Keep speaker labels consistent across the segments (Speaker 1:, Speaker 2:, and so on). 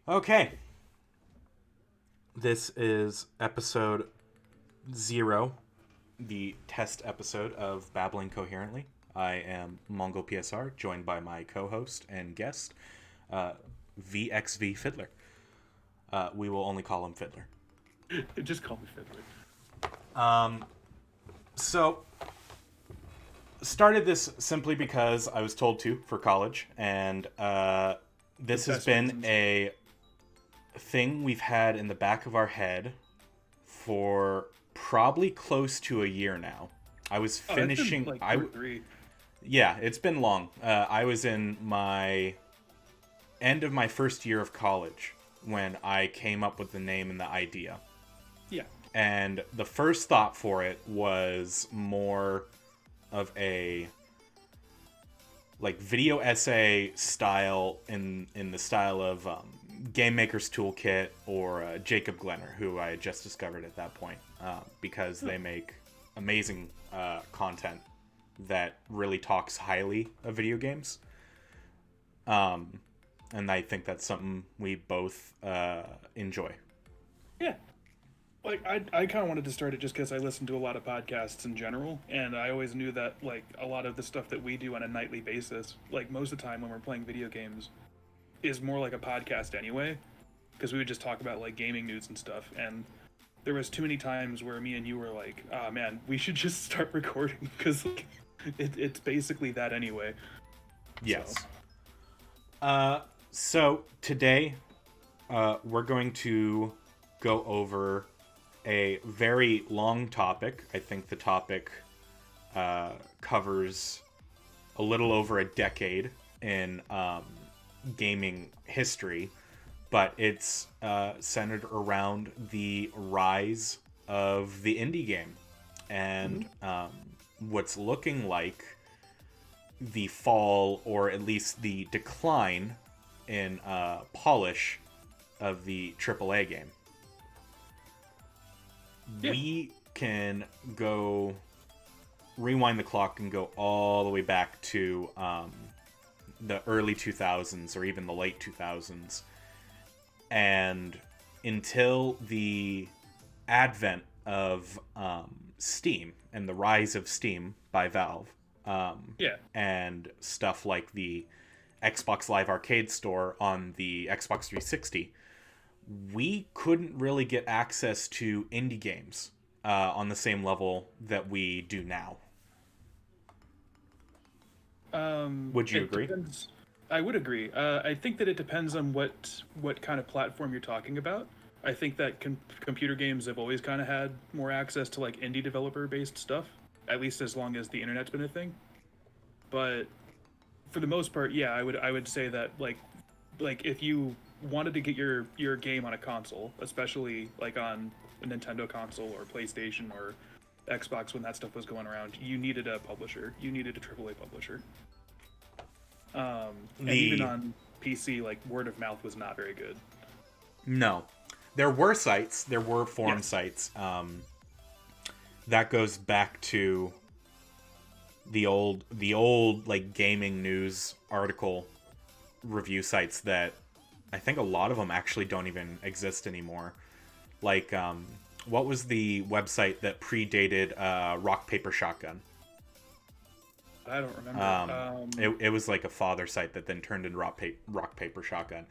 Speaker 1: Okay. This is episode 0, the test episode of Babbling Coherently. I am Mongo PSR, joined by my co-host and guest, VXV Fiddler. We will only call him Fiddler.
Speaker 2: Just call me Fiddler.
Speaker 1: So, started this simply because I was told to for college, and this has been
Speaker 2: reasons.
Speaker 1: a thing we've had in the back of our head for probably close to a year now. I was finishing.
Speaker 2: It's been like 2 or 3.
Speaker 1: Yeah, it's been long. I was in my end of my first year of college when I came up with the name and the idea.
Speaker 2: Yeah.
Speaker 1: And the first thought for it was more of a like video essay style in the style of Game Maker's Toolkit or Jacob Glenner, who I had just discovered at that point, because they make amazing content that really talks highly of video games. And I think that's something we both enjoy.
Speaker 2: Yeah. Like, I kind of wanted to start it just because I listen to a lot of podcasts in general, and I always knew that, like, a lot of the stuff that we do on a nightly basis, like, most of the time when we're playing video games, is more like a podcast anyway, because we would just talk about, like, gaming news and stuff, and there was too many times where me and you were like, ah, man, we should just start recording, because, like, it's basically that anyway.
Speaker 1: Yes. So today, we're going to go over a very long topic. I think the topic covers a little over a decade in gaming history, but it's centered around the rise of the indie game and what's looking like the fall, or at least the decline in polish of the AAA game.
Speaker 2: Yeah.
Speaker 1: We can go rewind the clock and go all the way back to the early 2000s or even the late 2000s, and until the advent of Steam and the rise of Steam by Valve.
Speaker 2: Yeah.
Speaker 1: And stuff like the Xbox Live Arcade store on the Xbox 360, we couldn't really get access to indie games on the same level that we do now. Would you agree?
Speaker 2: Depends. I would agree. I think that it depends on what kind of platform you're talking about. I think that computer games have always kind of had more access to like indie developer based stuff, at least as long as the internet's been a thing. But for the most part, yeah, I would say that like if you wanted to get your game on a console, especially like on a Nintendo console or PlayStation or Xbox when that stuff was going around, you needed a publisher. You needed a AAA publisher. And even on PC, like word of mouth was not very good.
Speaker 1: No. There were sites, there were forum
Speaker 2: Yes.
Speaker 1: sites. That goes back to the old like gaming news article review sites that I think a lot of them actually don't even exist anymore. Like, what was the website that predated Rock Paper Shotgun?
Speaker 2: I don't remember.
Speaker 1: It was like a father site that then turned into Rock Paper Shotgun.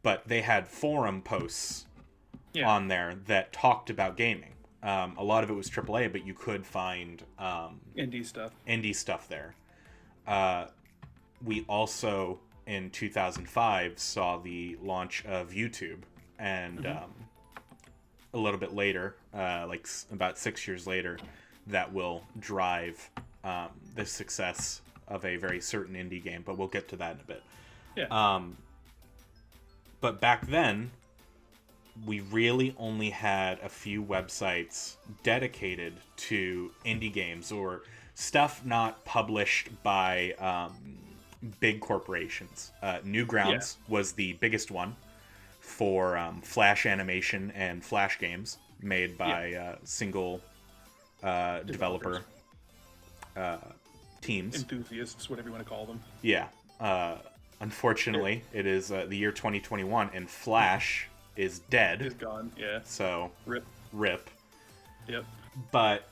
Speaker 1: But they had forum posts
Speaker 2: Yeah.
Speaker 1: on there that talked about gaming. A lot of it was AAA, but you could find
Speaker 2: Indie stuff.
Speaker 1: indie stuff there. We also, in 2005, saw the launch of YouTube. And a little bit later, about 6 years later, that will drive the success of a very certain indie game. But we'll get to that in a bit.
Speaker 2: Yeah.
Speaker 1: But back then, we really only had a few websites dedicated to indie games or stuff not published by big corporations. Newgrounds was the biggest one for Flash animation and Flash games made by single developer teams.
Speaker 2: Enthusiasts, whatever you want to call them.
Speaker 1: Yeah. Unfortunately, it is the year 2021, and Flash is dead.
Speaker 2: Is gone. Yeah.
Speaker 1: So
Speaker 2: Rip.
Speaker 1: rip.
Speaker 2: Yep.
Speaker 1: But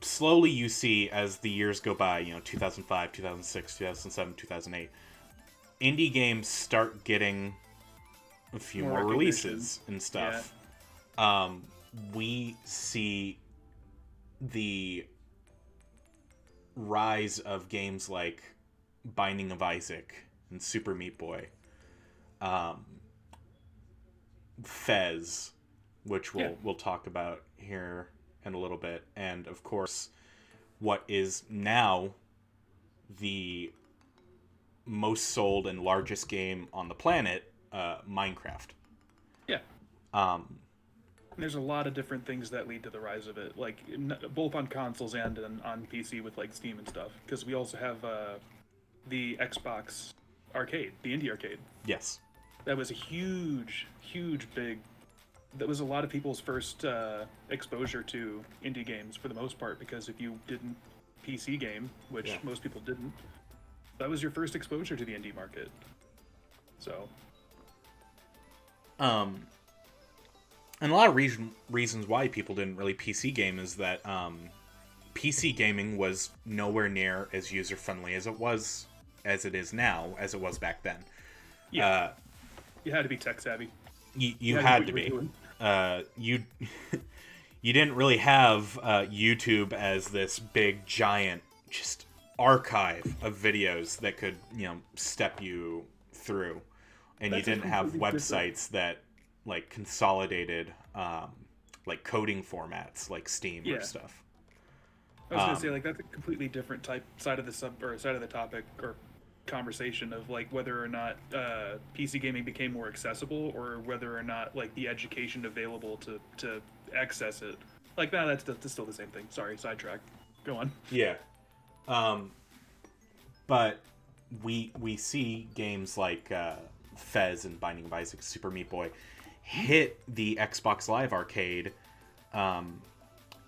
Speaker 1: slowly you see, as the years go by, 2005, 2006, 2007, 2008, indie games start getting a few more releases and stuff. Yeah. We see the rise of games like Binding of Isaac and Super Meat Boy, Fez, which we'll talk about here in a little bit, and of course what is now the most sold and largest game on the planet, Minecraft.
Speaker 2: Yeah. There's a lot of different things that lead to the rise of it, like both on consoles and on PC with like Steam and stuff, because we also have the Xbox arcade, the indie arcade.
Speaker 1: Yes.
Speaker 2: That was a huge big. That was a lot of people's first exposure to indie games for the most part, because if you didn't PC game, which most people didn't, that was your first exposure to the indie market. So.
Speaker 1: And a lot of reasons why people didn't really PC game is that PC gaming was nowhere near as user friendly as it is now, as it was back then.
Speaker 2: Yeah. You had to be tech savvy.
Speaker 1: You had to be. You didn't really have YouTube as this big giant just archive of videos that could step you through, and you didn't have websites that like consolidated like coding formats like Steam or stuff.
Speaker 2: I was gonna say, like, that's a completely different side of the topic or conversation of like whether or not PC gaming became more accessible, or whether or not like the education available to access it. Like, no, that's still the same thing. Sorry, sidetrack. Go on.
Speaker 1: Yeah. But we see games like Fez and Binding of Isaac, Super Meat Boy hit the Xbox Live Arcade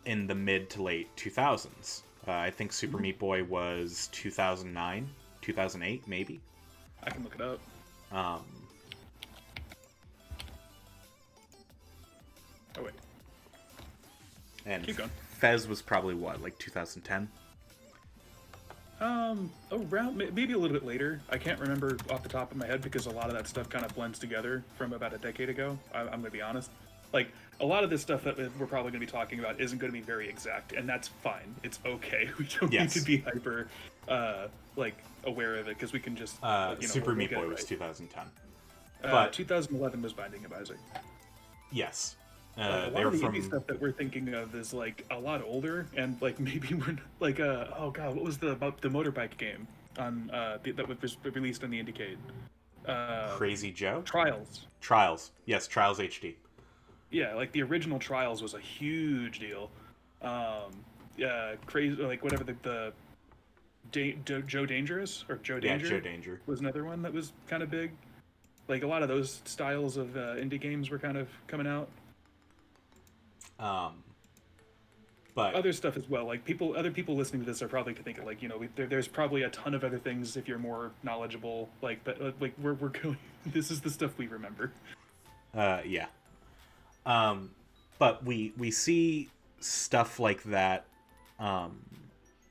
Speaker 1: in the mid to late 2000s. I think Super Meat Boy was 2009, 2008, maybe.
Speaker 2: I can look it up.
Speaker 1: Oh,
Speaker 2: wait.
Speaker 1: And
Speaker 2: keep going.
Speaker 1: Fez was probably what, like 2010?
Speaker 2: Around maybe a little bit later. I can't remember off the top of my head, because a lot of that stuff kind of blends together from about a decade ago. I'm going to be honest. Like, a lot of this stuff that we're probably going to be talking about isn't going to be very exact, and that's fine. It's okay. We don't need to be hyper, like, aware of it, because we can just,
Speaker 1: Super Meat Boy was 2010.
Speaker 2: But 2011 was Binding of Isaac.
Speaker 1: Yes.
Speaker 2: A lot of the indie stuff that we're thinking of is like a lot older, and like maybe we're like oh god, what was the motorbike game on that was released on the Indiecade?
Speaker 1: Crazy Joe?
Speaker 2: Trials.
Speaker 1: Yes, Trials HD.
Speaker 2: Yeah, like the original Trials was a huge deal. Crazy, like whatever the Joe Dangerous or Joe Danger.
Speaker 1: Yeah, Joe Danger
Speaker 2: was another one that was kind of big. Like a lot of those styles of indie games were kind of coming out.
Speaker 1: But
Speaker 2: other stuff as well. Like other people listening to this are probably thinking like, there's probably a ton of other things if you're more knowledgeable. Like, but like we're going. This is the stuff we remember.
Speaker 1: Yeah. But we see stuff like that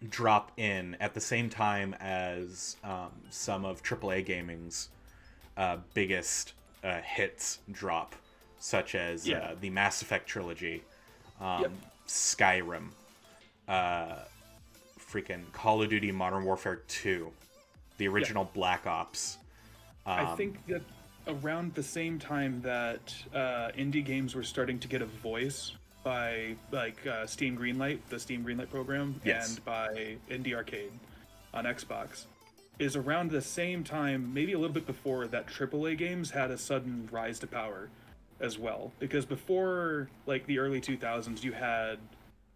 Speaker 1: drop in at the same time as some of AAA gaming's biggest hits drop, such as the Mass Effect trilogy. Skyrim, freaking Call of Duty Modern Warfare 2, the original Black Ops.
Speaker 2: I think that around the same time that indie games were starting to get a voice by like Steam Greenlight, the Steam Greenlight program, and by Indie Arcade on Xbox, is around the same time, maybe a little bit before, that AAA games had a sudden rise to power as well. Because before like the early 2000s, you had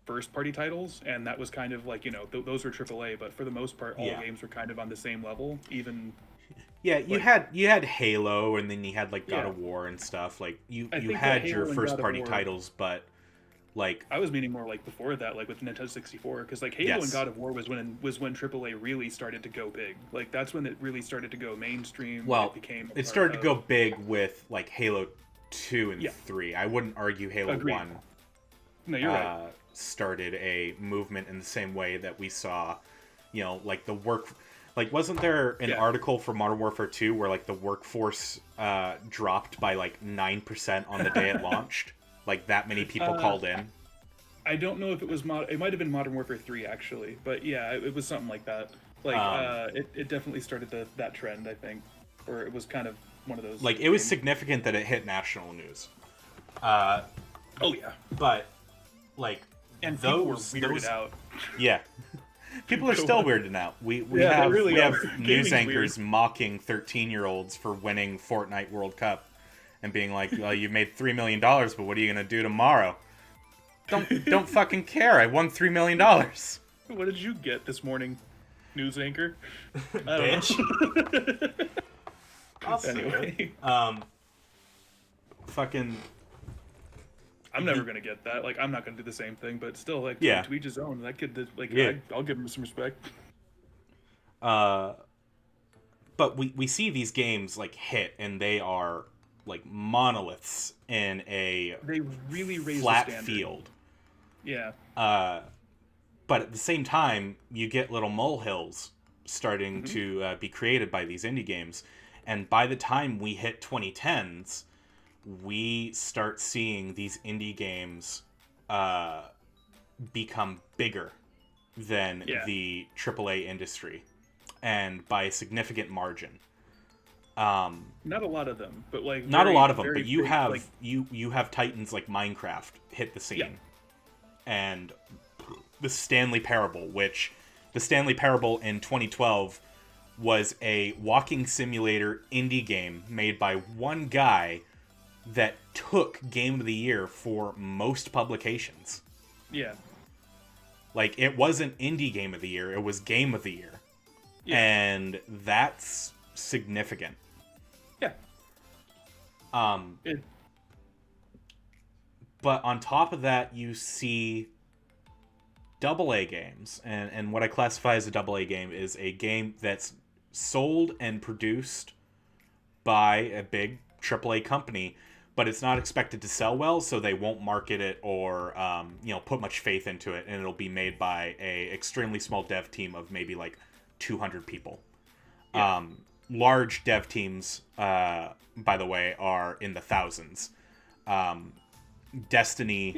Speaker 2: first party titles, and that was kind of like, those were AAA, but for the most part all games were kind of on the same level. Even
Speaker 1: you had Halo, and then you had like God of War and stuff. Like you had your first party titles, but Like,
Speaker 2: I was meaning more like before that, like with Nintendo 64, because like Halo and
Speaker 1: yes.
Speaker 2: God of War was when AAA really started to go big. Like that's when it really started to go mainstream. When it
Speaker 1: Well,
Speaker 2: became a
Speaker 1: it
Speaker 2: part
Speaker 1: started to go
Speaker 2: of.
Speaker 1: big with like Halo 2 and
Speaker 2: Yeah,
Speaker 1: 3. I wouldn't argue Halo
Speaker 2: agreed.
Speaker 1: 1
Speaker 2: No, you're right.
Speaker 1: started a movement in the same way that we saw, like the work. Like, wasn't there an
Speaker 2: Yeah.
Speaker 1: article for Modern Warfare 2 where like the workforce dropped by like 9% on the day it launched? Like that many people called in.
Speaker 2: I don't know if it was it might have been Modern Warfare 3 actually, but yeah, it was something like that. Like it definitely started that trend, I think, or it was kind of one of those.
Speaker 1: Like, it was significant that it hit national news.
Speaker 2: Oh yeah,
Speaker 1: But like,
Speaker 2: and people were weirded out.
Speaker 1: Yeah. People are still weirded out. We
Speaker 2: Yeah,
Speaker 1: have
Speaker 2: really
Speaker 1: we have
Speaker 2: are.
Speaker 1: news
Speaker 2: Gaming's
Speaker 1: anchors
Speaker 2: weird.
Speaker 1: mocking 13-year-olds for winning Fortnite World Cup and being like, "Well, you made $3 million, but what are you gonna do tomorrow?" Don't fucking care. I won $3 million.
Speaker 2: What did you get this morning, news anchor? I don't
Speaker 1: Bitch.
Speaker 2: know.
Speaker 1: I'll say
Speaker 2: Anyway.
Speaker 1: it. Fucking
Speaker 2: I'm never gonna get that. Like, I'm not gonna do the same thing, but still, like,
Speaker 1: Yeah.
Speaker 2: to each his own. That kid, like,
Speaker 1: Yeah.
Speaker 2: I'll give him some respect.
Speaker 1: But we see these games like hit, and they are like monoliths in a
Speaker 2: They really raise
Speaker 1: flat
Speaker 2: the standard.
Speaker 1: field.
Speaker 2: Yeah.
Speaker 1: But at the same time, you get little molehills starting to be created by these indie games. And by the time we hit 2010s, we start seeing these indie games become bigger than the AAA industry, and by a significant margin.
Speaker 2: Not a lot of them, but like
Speaker 1: Not a lot of them,
Speaker 2: very
Speaker 1: but you
Speaker 2: big,
Speaker 1: have
Speaker 2: like,
Speaker 1: you have titans like Minecraft hit the scene.
Speaker 2: Yeah.
Speaker 1: And the Stanley Parable, which the Stanley Parable in 2012 was a walking simulator indie game made by one guy that took Game of the Year for most publications.
Speaker 2: yeah.
Speaker 1: Like, it wasn't Indie Game of the Year, it was Game of the Year.
Speaker 2: Yeah.
Speaker 1: And that's significant.
Speaker 2: Yeah. It,
Speaker 1: But on top of that, you see AA games. And what I classify as a AA game is a game that's sold and produced by a big AAA company, but it's not expected to sell well, so they won't market it or put much faith into it, and it'll be made by a extremely small dev team of maybe like 200 people.
Speaker 2: Yeah.
Speaker 1: Large dev teams, by the way, are in the thousands. Destiny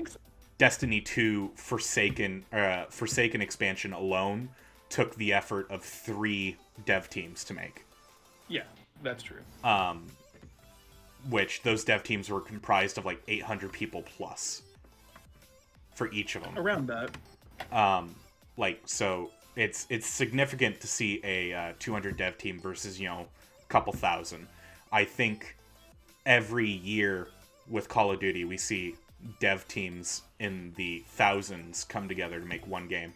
Speaker 1: 2 Forsaken expansion alone took the effort of 3 dev teams to make.
Speaker 2: yeah, that's true.
Speaker 1: Which those dev teams were comprised of like 800 people plus for each of them.
Speaker 2: Around that.
Speaker 1: So it's significant to see a 200 dev team versus a couple thousand. I think every year with Call of Duty we see dev teams in the thousands come together to make one game,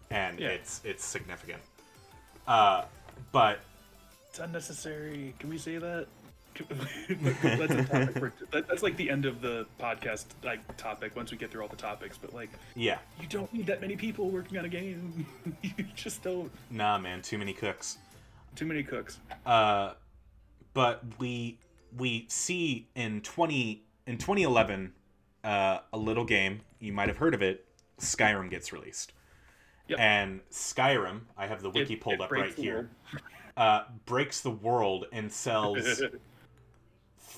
Speaker 1: and it's significant. But
Speaker 2: it's unnecessary. Can we say that? That's a topic that's like the end of the podcast topic once we get through all the topics, but like,
Speaker 1: yeah,
Speaker 2: you don't need that many people working on a game. You just don't.
Speaker 1: Nah, man, too many cooks.
Speaker 2: Too many cooks.
Speaker 1: But we see in 2011 a little game, you might have heard of it, Skyrim gets released.
Speaker 2: Yep.
Speaker 1: And Skyrim, I have the wiki pulled up right here, breaks the world and sells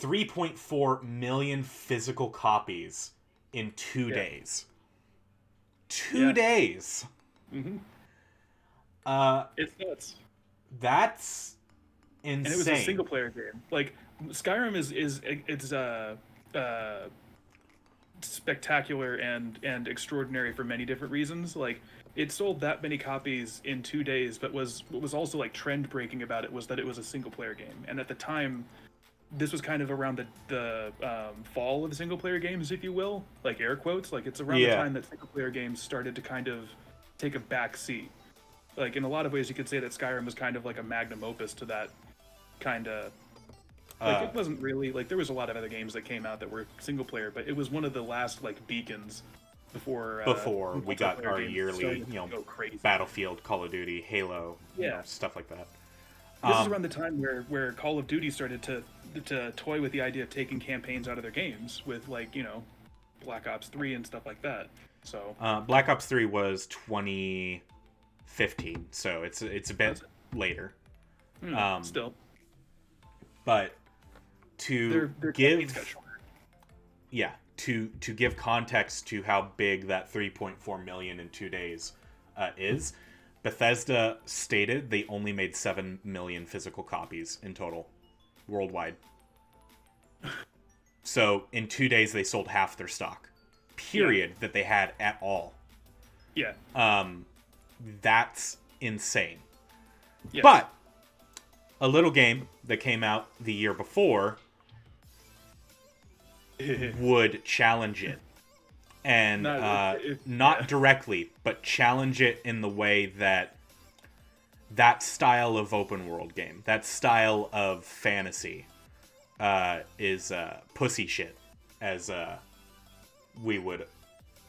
Speaker 1: 3.4 million physical copies in 2 days. 2 days.
Speaker 2: Mm-hmm. It's nuts.
Speaker 1: That's insane.
Speaker 2: And it was a single player game. Like, Skyrim is spectacular and extraordinary for many different reasons. Like, it sold that many copies in 2 days, but what was also like trend breaking about it was that it was a single player game. And at the time, this was kind of around the fall of single player games, if you will, like air quotes. Like, it's around the time that single player games started to kind of take a back seat. Like, in a lot of ways, you could say that Skyrim was kind of like a magnum opus to that kind of Like it wasn't really like there was a lot of other games that came out that were single player, but it was one of the last like beacons before
Speaker 1: we got our
Speaker 2: games
Speaker 1: yearly,
Speaker 2: started to go crazy.
Speaker 1: Battlefield, Call of Duty, Halo, stuff like that.
Speaker 2: This is around the time where Call of Duty started to toy with the idea of taking campaigns out of their games with like Black Ops 3 and stuff like that. So
Speaker 1: Black Ops 3 was 2015, so it's a bit later.
Speaker 2: Still,
Speaker 1: but to
Speaker 2: their
Speaker 1: give
Speaker 2: got shorter.
Speaker 1: to give context to how big that 3.4 million in 2 days is, Bethesda stated they only made 7 million physical copies in total worldwide. So in 2 days they sold half their stock, period, that they had at all.
Speaker 2: Yeah.
Speaker 1: That's insane.
Speaker 2: Yes.
Speaker 1: But a little game that came out the year before would challenge it. And not directly, but challenge it in the way that style of open world game, that style of fantasy, is pussy shit, as we would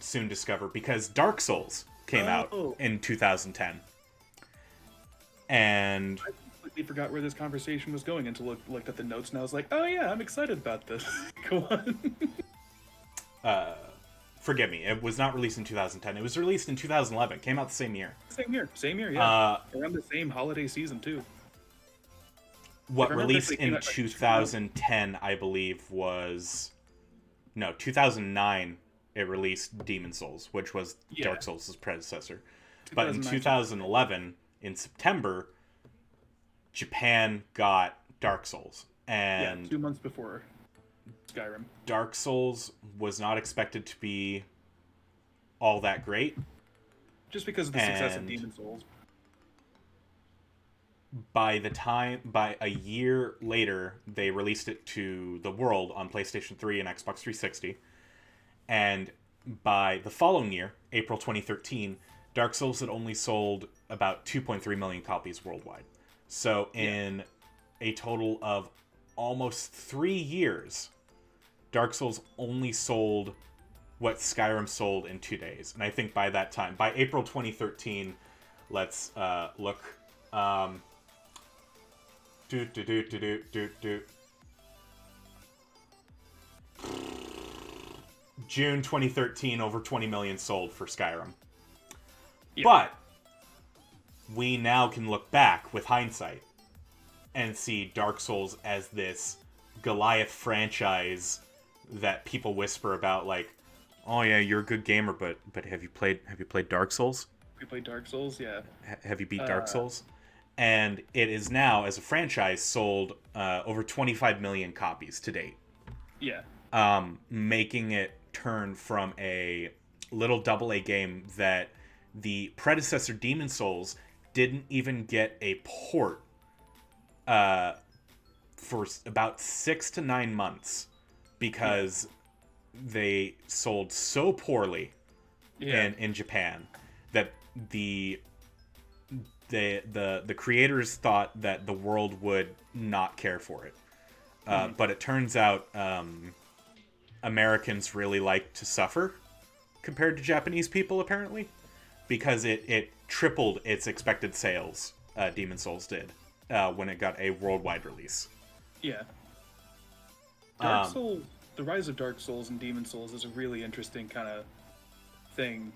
Speaker 1: soon discover, because Dark Souls came out in 2010. And
Speaker 2: I completely forgot where this conversation was going until looked at the notes, and I was like, oh yeah, I'm excited about this. Go on.
Speaker 1: Forgive me, it was not released in 2010. It was released in 2011. It came out the same year.
Speaker 2: Same year, yeah. Around the same holiday season, too.
Speaker 1: What released in 2010, I believe, was... No, 2009, it released Demon Souls, which was Dark Souls' predecessor. But in 2011, in September, Japan got Dark Souls. And
Speaker 2: 2 months before Skyrim.
Speaker 1: Dark Souls was not expected to be all that great.
Speaker 2: Just because of the success of Demon Souls.
Speaker 1: By a year later, they released it to the world on PlayStation 3 and Xbox 360. And by the following year, April 2013, Dark Souls had only sold about 2.3 million copies worldwide. So in a total of almost 3 years, Dark Souls only sold what Skyrim sold in 2 days. And I think by that time, by April 2013, let's look. June 2013, over 20 million sold for Skyrim. Yeah. But we now can look back with hindsight and see Dark Souls as this Goliath franchise that people whisper about, like, oh yeah, you're a good gamer, but have you played Dark Souls?
Speaker 2: We played Dark Souls, yeah.
Speaker 1: Have you beat Dark Souls? And it is now, as a franchise, sold over 25 million copies to date.
Speaker 2: Yeah.
Speaker 1: Making it turn from a little AA game that the predecessor Demon Souls didn't even get a port for about 6 to 9 months because they sold so poorly in Japan that the creators thought that the world would not care for it. But it turns out Americans really like to suffer compared to Japanese people, apparently, because it tripled its expected sales. Demon Souls did when it got a worldwide release.
Speaker 2: Yeah. Dark Souls, the rise of Dark Souls and Demon Souls is a really interesting kind of thing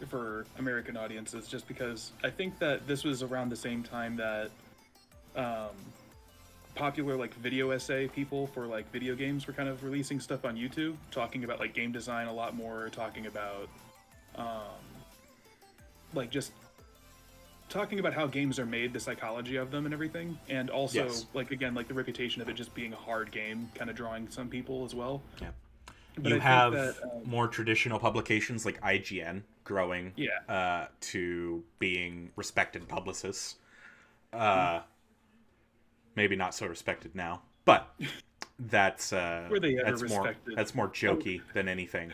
Speaker 2: for American audiences, just because I think that this was around the same time that popular like video essay people for like video games were kind of releasing stuff on YouTube, talking about like game design a lot more, talking about like just talking about how games are made, the psychology of them and everything, and also like again like the reputation of it just being a hard game kind of drawing some people as well.
Speaker 1: Yeah. But you have more traditional publications like IGN growing to being respected publicists. Maybe not so respected now, but that's
Speaker 2: were they ever respected?
Speaker 1: That's more jokey than anything.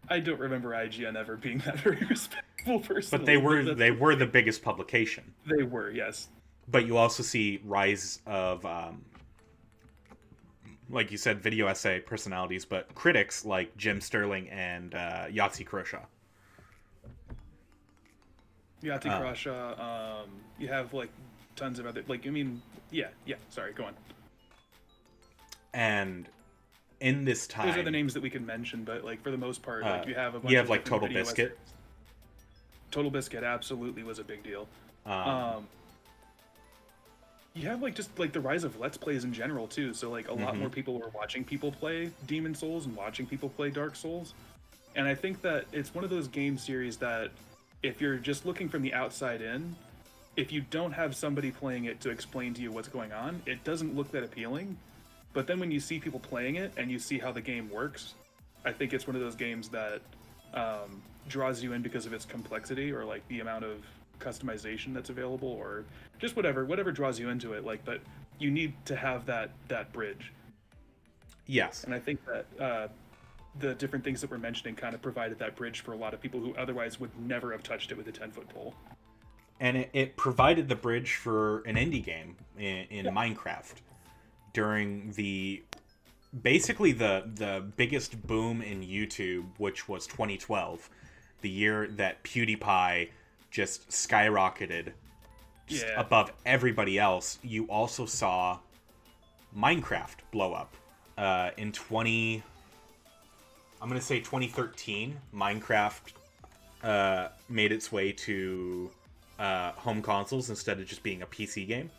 Speaker 2: I don't remember IGN ever being that very respectful personally.
Speaker 1: But they were the biggest publication.
Speaker 2: They were, yes.
Speaker 1: But you also see rise of like you said, video essay personalities, but critics like Jim Sterling and Yahtzee Croshaw.
Speaker 2: Yahtzee Croshaw. You have like tons of other yeah. Sorry, go on.
Speaker 1: And in this time,
Speaker 2: those are the names that we can mention, but like for the most part, like you have a bunch.
Speaker 1: You have
Speaker 2: of
Speaker 1: like Total Biscuit.
Speaker 2: essays. Total Biscuit absolutely was a big deal. You have like just like the rise of Let's Plays in general too. So like a lot more people were watching people play Demon Souls and watching people play Dark Souls. And I think that it's one of those game series that if you're just looking from the outside in, if you don't have somebody playing it to explain to you what's going on, it doesn't look that appealing. But then when you see people playing it and you see how the game works, I think it's one of those games that draws you in because of its complexity or like the amount of customization that's available or just whatever draws you into it. Like, but you need to have that bridge.
Speaker 1: Yes.
Speaker 2: And I think that the different things that we're mentioning kind of provided that bridge for a lot of people who otherwise would never have touched it with a 10-foot pole.
Speaker 1: And it provided the bridge for an indie game in Minecraft during basically the biggest boom in YouTube, which was 2012, the year that PewDiePie just skyrocketed above everybody else. You also saw Minecraft blow up in 2013. Minecraft made its way to home consoles instead of just being a PC game.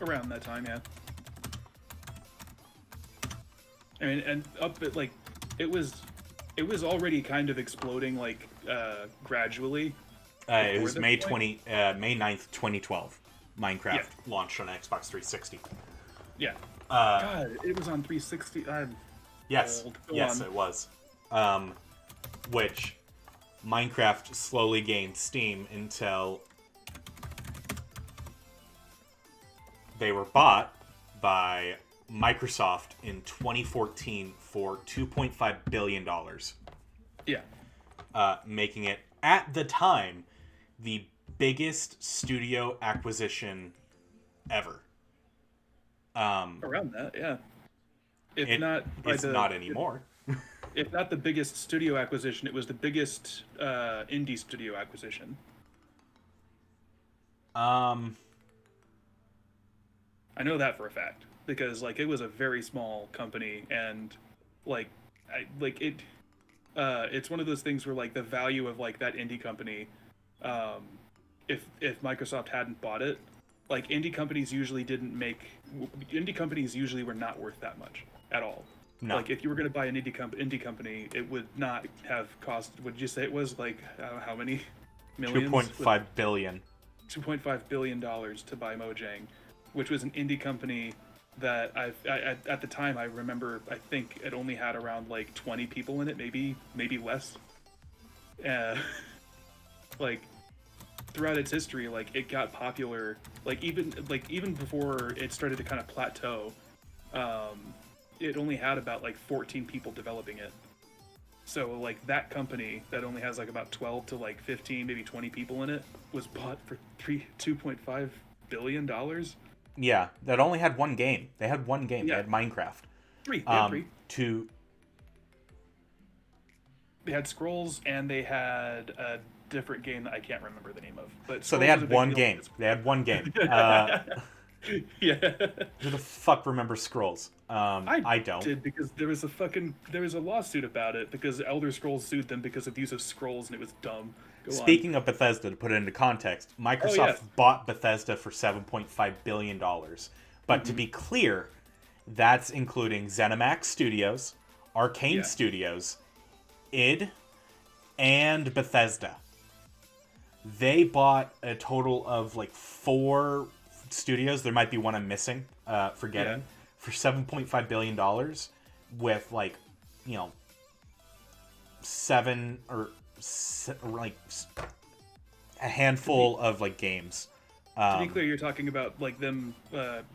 Speaker 2: Around that time, yeah. I mean, and up at like, it was already kind of exploding like gradually.
Speaker 1: It was May 9th, 2012. Minecraft launched on Xbox 360.
Speaker 2: Yeah. God, it was on 360.
Speaker 1: Yes, it was. Which Minecraft slowly gained steam until they were bought by Microsoft in 2014 for $2.5 billion.
Speaker 2: Yeah.
Speaker 1: Making it, at the time, the biggest studio acquisition ever.
Speaker 2: Around that, yeah.
Speaker 1: It's not anymore.
Speaker 2: If not the biggest studio acquisition, it was the biggest indie studio acquisition.
Speaker 1: I
Speaker 2: know that for a fact because like it was a very small company and it's one of those things where like the value of like that indie company, if Microsoft hadn't bought it, like indie companies usually were not worth that much at all.
Speaker 1: No.
Speaker 2: Like if you were going to buy an indie company, it would not have cost. Would you say it was like how many millions?
Speaker 1: $2.5 billion.
Speaker 2: $2.5 billion to buy Mojang, which was an indie company that at the time I remember. I think it only had around like 20 people in it, maybe less. Like throughout its history, like it got popular. Like even before it started to kind of plateau. It only had about like 14 people developing it. So like that company that only has like about 12 to like 15, maybe 20 people in it was bought for $2.5 billion.
Speaker 1: Yeah, that only had one game. They had one game.
Speaker 2: Yeah.
Speaker 1: They had Minecraft.
Speaker 2: Three. They had Scrolls and they had a different game that I can't remember the name of. But
Speaker 1: so they had one game. They had one game.
Speaker 2: Yeah.
Speaker 1: Who the fuck remembers Scrolls? I don't.
Speaker 2: Did because there was a lawsuit about it because Elder Scrolls sued them because of the use of scrolls and it was dumb.
Speaker 1: Speaking of Bethesda, to put it into context, Microsoft bought Bethesda for $7.5 billion. But to be clear, that's including ZeniMax Studios, Arcane Studios, id, and Bethesda. They bought a total of like 4 studios. There might be one I'm missing, forgetting, for $7.5 billion with like, you know, 7 or like a handful of like games.
Speaker 2: To be clear, you're talking about like them,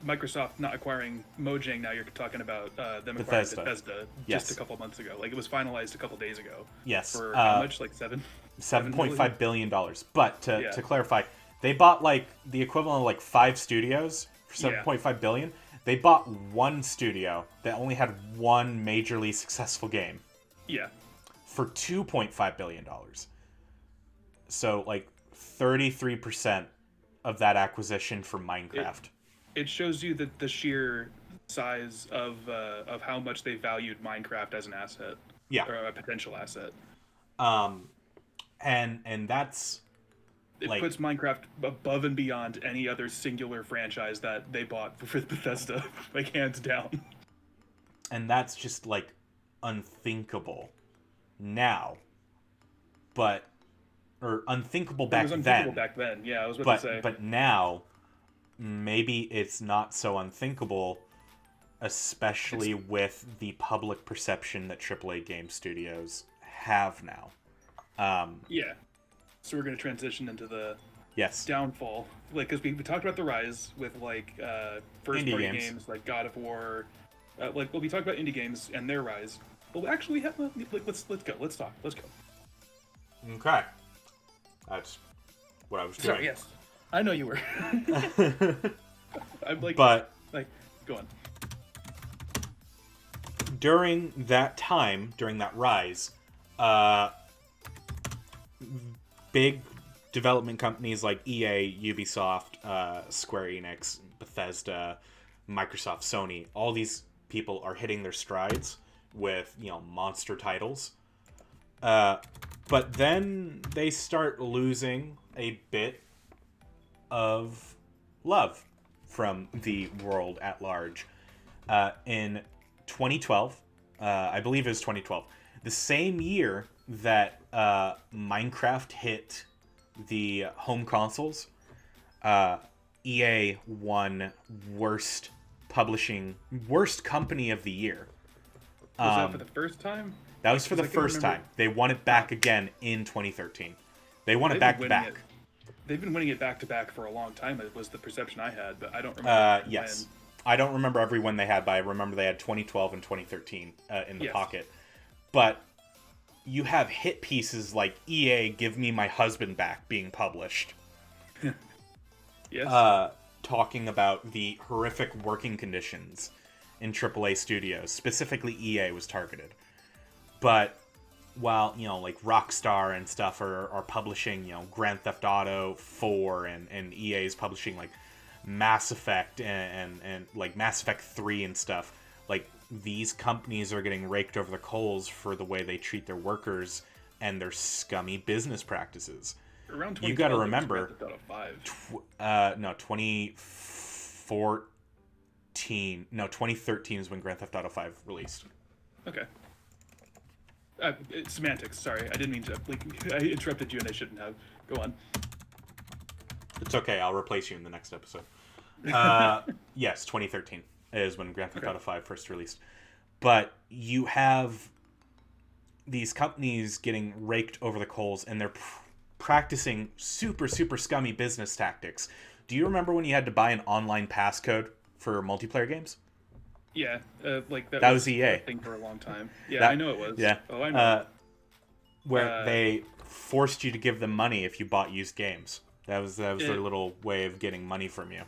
Speaker 2: Microsoft not acquiring Mojang. Now you're talking about them acquiring Bethesda just a couple months ago. Like it was finalized a couple days ago.
Speaker 1: Yes.
Speaker 2: For how much? Like
Speaker 1: $7.5 billion. But to clarify, they bought like the equivalent of like 5 studios for $7.5 billion. They bought one studio that only had one majorly successful game.
Speaker 2: Yeah.
Speaker 1: For $2.5 billion. So, like, 33% of that acquisition for Minecraft.
Speaker 2: It shows you the sheer size of how much they valued Minecraft as an asset.
Speaker 1: Yeah.
Speaker 2: Or a potential asset.
Speaker 1: And that's...
Speaker 2: It
Speaker 1: like,
Speaker 2: puts Minecraft above and beyond any other singular franchise that they bought for Bethesda, like hands down.
Speaker 1: And that's just like unthinkable now, or unthinkable back then. It was
Speaker 2: unthinkable back then. Yeah, I was about to say.
Speaker 1: But now, maybe it's not so unthinkable, especially with the public perception that AAA game studios have now.
Speaker 2: Yeah. So we're going to transition into the
Speaker 1: yes
Speaker 2: downfall, like because we talked about the rise with like first
Speaker 1: indie
Speaker 2: party games like God of War, we talked about indie games and their rise. Well, actually, we have let's go. Let's talk. Let's go.
Speaker 1: Okay, that's what I was doing.
Speaker 2: Sorry, yes, I know you were. I'm like, go on.
Speaker 1: During that time, during that rise, big development companies like EA, Ubisoft, Square Enix, Bethesda, Microsoft, Sony, all these people are hitting their strides with, monster titles. But then they start losing a bit of love from the world at large. In 2012, I believe it was 2012, the same year that Minecraft hit the home consoles, EA won worst company of the year.
Speaker 2: Was that for the first time?
Speaker 1: That was for the first time. They won it back again in 2013. They won it back to back.
Speaker 2: They've been winning it back to back for a long time. It was the perception I had, but I don't remember.
Speaker 1: Yes. I don't remember every win they had, but I remember they had 2012 and 2013 in the pocket. But you have hit pieces like EA Give Me My Husband Back being published.
Speaker 2: Yes.
Speaker 1: Talking about the horrific working conditions in AAA studios. Specifically, EA was targeted. But while, like Rockstar and stuff are publishing, Grand Theft Auto 4 and EA is publishing like Mass Effect and like Mass Effect 3 and stuff, like these companies are getting raked over the coals for the way they treat their workers and their scummy business practices.
Speaker 2: Around
Speaker 1: you got to remember, 2013 is when Grand Theft Auto 5 released.
Speaker 2: Okay. Semantics. Sorry, I didn't mean to. I interrupted you, and I shouldn't have. Go on.
Speaker 1: It's okay. I'll replace you in the next episode. Yes, 2013 is when Grand Theft Auto 5 first released. But you have these companies getting raked over the coals, and they're practicing super, super scummy business tactics. Do you remember when you had to buy an online passcode for multiplayer games?
Speaker 2: Yeah, that
Speaker 1: was EA.
Speaker 2: A thing for a long time. Yeah, I know it was.
Speaker 1: Yeah.
Speaker 2: Oh, I know.
Speaker 1: Where they forced you to give them money if you bought used games. That was their little way of getting money from you.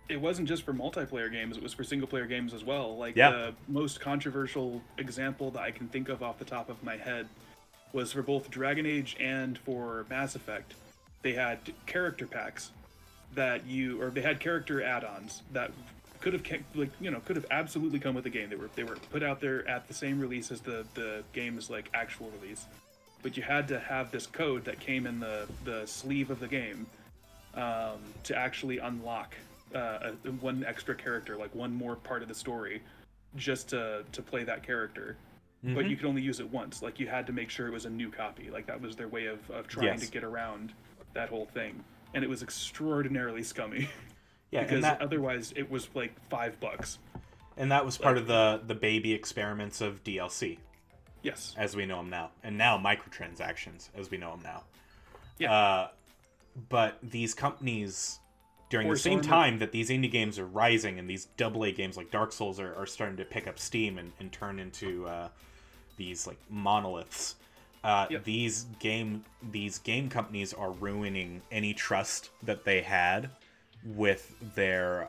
Speaker 2: It wasn't just for multiplayer games, it was for single-player games as well. The most controversial example that I can think of off the top of my head was for both Dragon Age and for Mass Effect. They had character packs they had character add-ons that could have absolutely come with the game. They were put out there at the same release as the game's actual release. But you had to have this code that came in the sleeve of the game to actually unlock one extra character, one more part of the story, just to play that character. Mm-hmm. But you could only use it once. You had to make sure it was a new copy. That was their way of trying to get around that whole thing. And it was extraordinarily scummy. Yeah, because otherwise it was $5.
Speaker 1: And that was part of the baby experiments of DLC.
Speaker 2: Yes.
Speaker 1: As we know them now. And now microtransactions, as we know them now.
Speaker 2: Yeah.
Speaker 1: But these companies, during the same time that these indie games are rising and these AA games like Dark Souls are starting to pick up steam and turn into these monoliths, these game companies are ruining any trust that they had with their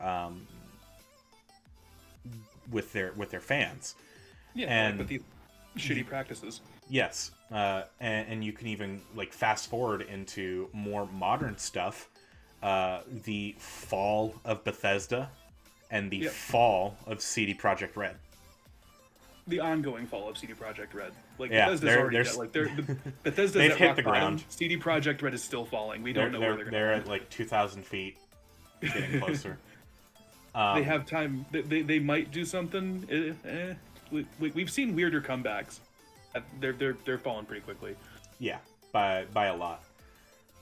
Speaker 1: with their fans.
Speaker 2: Yeah,
Speaker 1: And
Speaker 2: like with these shitty practices.
Speaker 1: yes, and you can even like fast forward into more modern stuff, the fall of Bethesda and the fall of CD Projekt Red.
Speaker 2: The ongoing fall of CD Projekt Red. Like,
Speaker 1: Yeah,
Speaker 2: Bethesda's already got, like, Bethesda's
Speaker 1: they've
Speaker 2: at
Speaker 1: hit
Speaker 2: rock
Speaker 1: the
Speaker 2: bottom.
Speaker 1: ground.
Speaker 2: CD Projekt Red is still falling. We don't know where they're going.
Speaker 1: They're at like 2,000 feet, getting closer.
Speaker 2: They have time. They might do something. We've seen weirder comebacks. They're falling pretty quickly.
Speaker 1: Yeah, by a lot.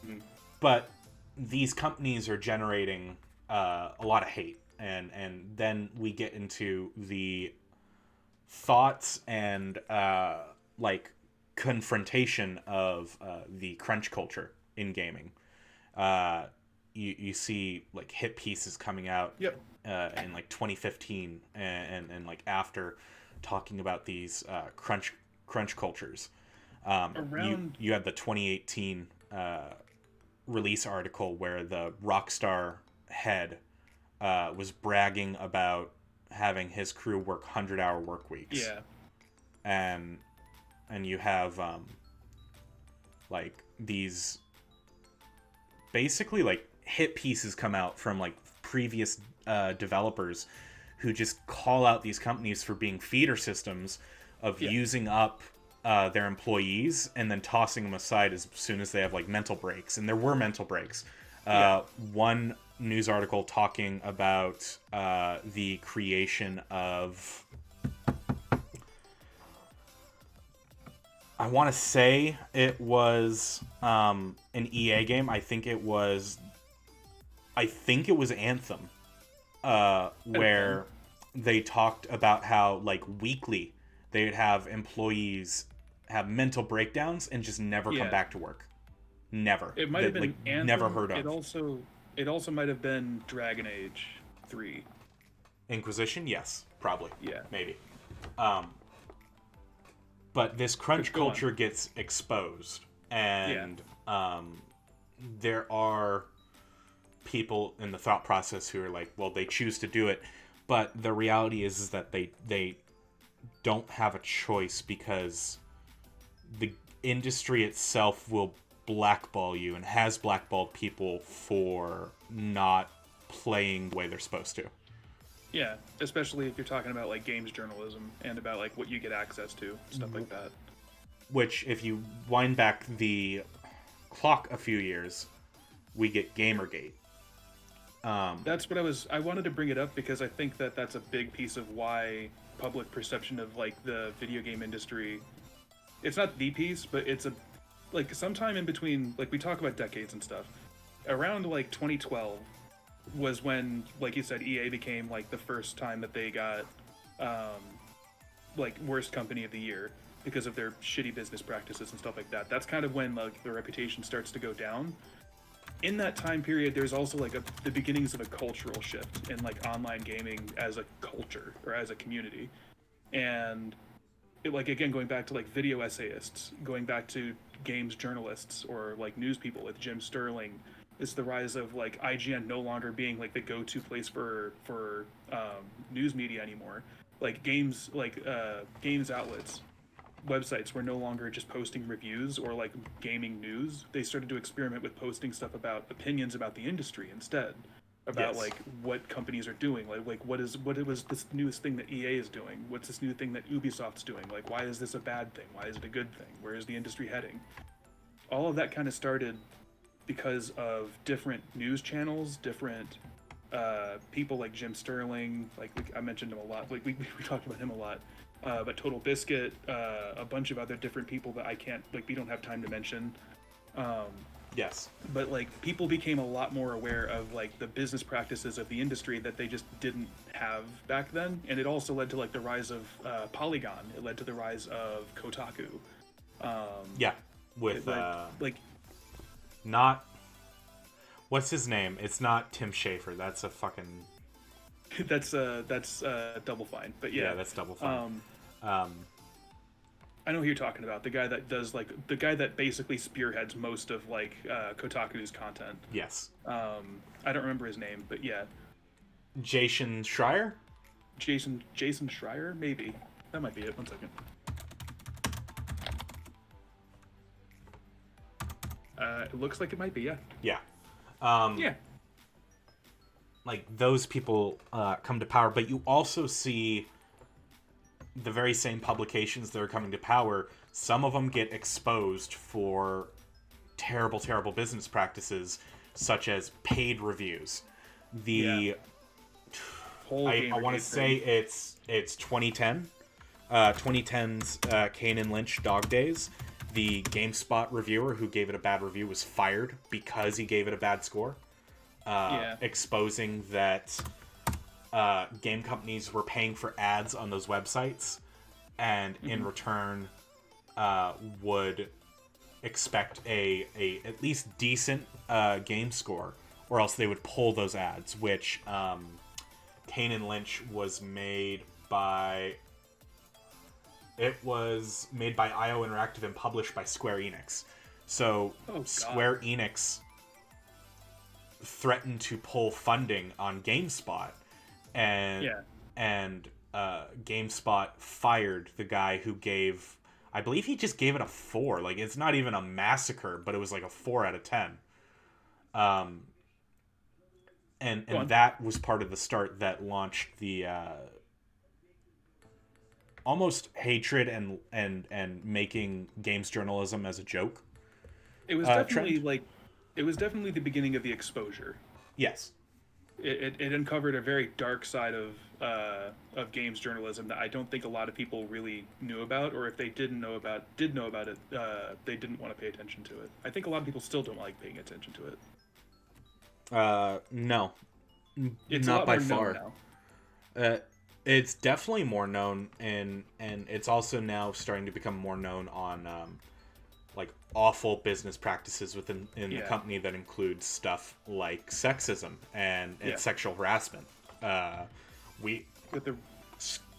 Speaker 2: Mm-hmm.
Speaker 1: But these companies are generating a lot of hate, and then we get into the thoughts and like confrontation of the crunch culture in gaming. You see like hit pieces coming out in like 2015 and like after talking about these crunch cultures. You had the 2018 release article where the Rockstar head was bragging about having his crew work 100-hour work weeks.
Speaker 2: Yeah.
Speaker 1: And you have like these basically like hit pieces come out from like previous developers who just call out these companies for being feeder systems of using up their employees and then tossing them aside as soon as they have like mental breaks. And there were mental breaks. One news article talking about the creation of, I want to say it was an EA game. I think it was Anthem, where they talked about how like weekly they would have employees have mental breakdowns and just never come back to work. Never.
Speaker 2: It might have been
Speaker 1: like,
Speaker 2: Anthem.
Speaker 1: Never heard of.
Speaker 2: It also might have been Dragon Age 3.
Speaker 1: Inquisition? Yes, probably.
Speaker 2: Yeah.
Speaker 1: Maybe. But this crunch culture gets exposed, and there are people in the thought process who are like, well, they choose to do it, but the reality is that they don't have a choice because the industry itself will blackball you and has blackballed people for not playing the way they're supposed to.
Speaker 2: Yeah, especially if you're talking about like games journalism and about like what you get access to, stuff like that.
Speaker 1: Which, if you wind back the clock a few years, we get Gamergate.
Speaker 2: That's what I wanted to bring it up because I think that that's a big piece of why public perception of like the video game industry, it's not the piece, but it's a like sometime in between, like we talk about decades and stuff, around like 2012 was when, like you said, EA became like the first time that they got like worst company of the year because of their shitty business practices and stuff like that. That's kind of when like the reputation starts to go down. In that time period, there's also like the beginnings of a cultural shift in like online gaming as a culture or as a community. And it, like, again, going back to like video essayists, going back to games journalists or like news people with Jim Sterling, is the rise of like IGN no longer being like the go-to place for news media anymore. Like games outlets, websites were no longer just posting reviews or like gaming news. They started to experiment with posting stuff about opinions about the industry instead, about like what companies are doing, like what was this newest thing that EA is doing, what's this new thing that Ubisoft's doing, like why is this a bad thing, why is it a good thing, where is the industry heading. All of that kind of started because of different news channels, different people like Jim Sterling, like I mentioned him a lot, like we talked about him a lot, but Total Biscuit, a bunch of other different people that I can't, like we don't have time to mention.
Speaker 1: Yes.
Speaker 2: But like people became a lot more aware of like the business practices of the industry that they just didn't have back then, and it also led to like the rise of Polygon. It led to the rise of Kotaku.
Speaker 1: With
Speaker 2: like
Speaker 1: not, what's his name? It's not Tim Schafer. That's a fucking.
Speaker 2: that's Double Fine. But yeah,
Speaker 1: that's Double Fine.
Speaker 2: I know who you're talking about. The guy that basically spearheads most of like Kotaku's content.
Speaker 1: Yes.
Speaker 2: I don't remember his name, but yeah.
Speaker 1: Jason Schreier?
Speaker 2: Jason Schreier, maybe. That might be it. One second. It looks like it might be, yeah.
Speaker 1: Yeah.
Speaker 2: Yeah.
Speaker 1: Like, those people come to power, but you also see the very same publications that are coming to power. Some of them get exposed for terrible, terrible business practices, such as paid reviews. I want to say it's 2010. 2010's Kane and Lynch Dog Days. The GameSpot reviewer who gave it a bad review was fired because he gave it a bad score. Exposing that game companies were paying for ads on those websites, and in return would expect a at least decent game score, or else they would pull those ads, which Kane and Lynch was made by... It was made by IO Interactive and published by Square Enix. So Square Enix threatened to pull funding on GameSpot, and GameSpot fired the guy who gave... I believe he just gave it a 4. Like, it's not even a massacre, but it was like a 4 out of 10. And that was part of the start that launched the almost hatred and making games journalism as a joke.
Speaker 2: It was definitely it was definitely the beginning of the exposure.
Speaker 1: Yes.
Speaker 2: It uncovered a very dark side of games journalism that I don't think a lot of people really knew about, or if they did know about it, they didn't want to pay attention to it. I think a lot of people still don't like paying attention to it.
Speaker 1: No,
Speaker 2: it's
Speaker 1: not by
Speaker 2: more
Speaker 1: far.
Speaker 2: Now.
Speaker 1: It's definitely more known, and it's also now starting to become more known on like awful business practices within the company that includes stuff like sexism and sexual harassment.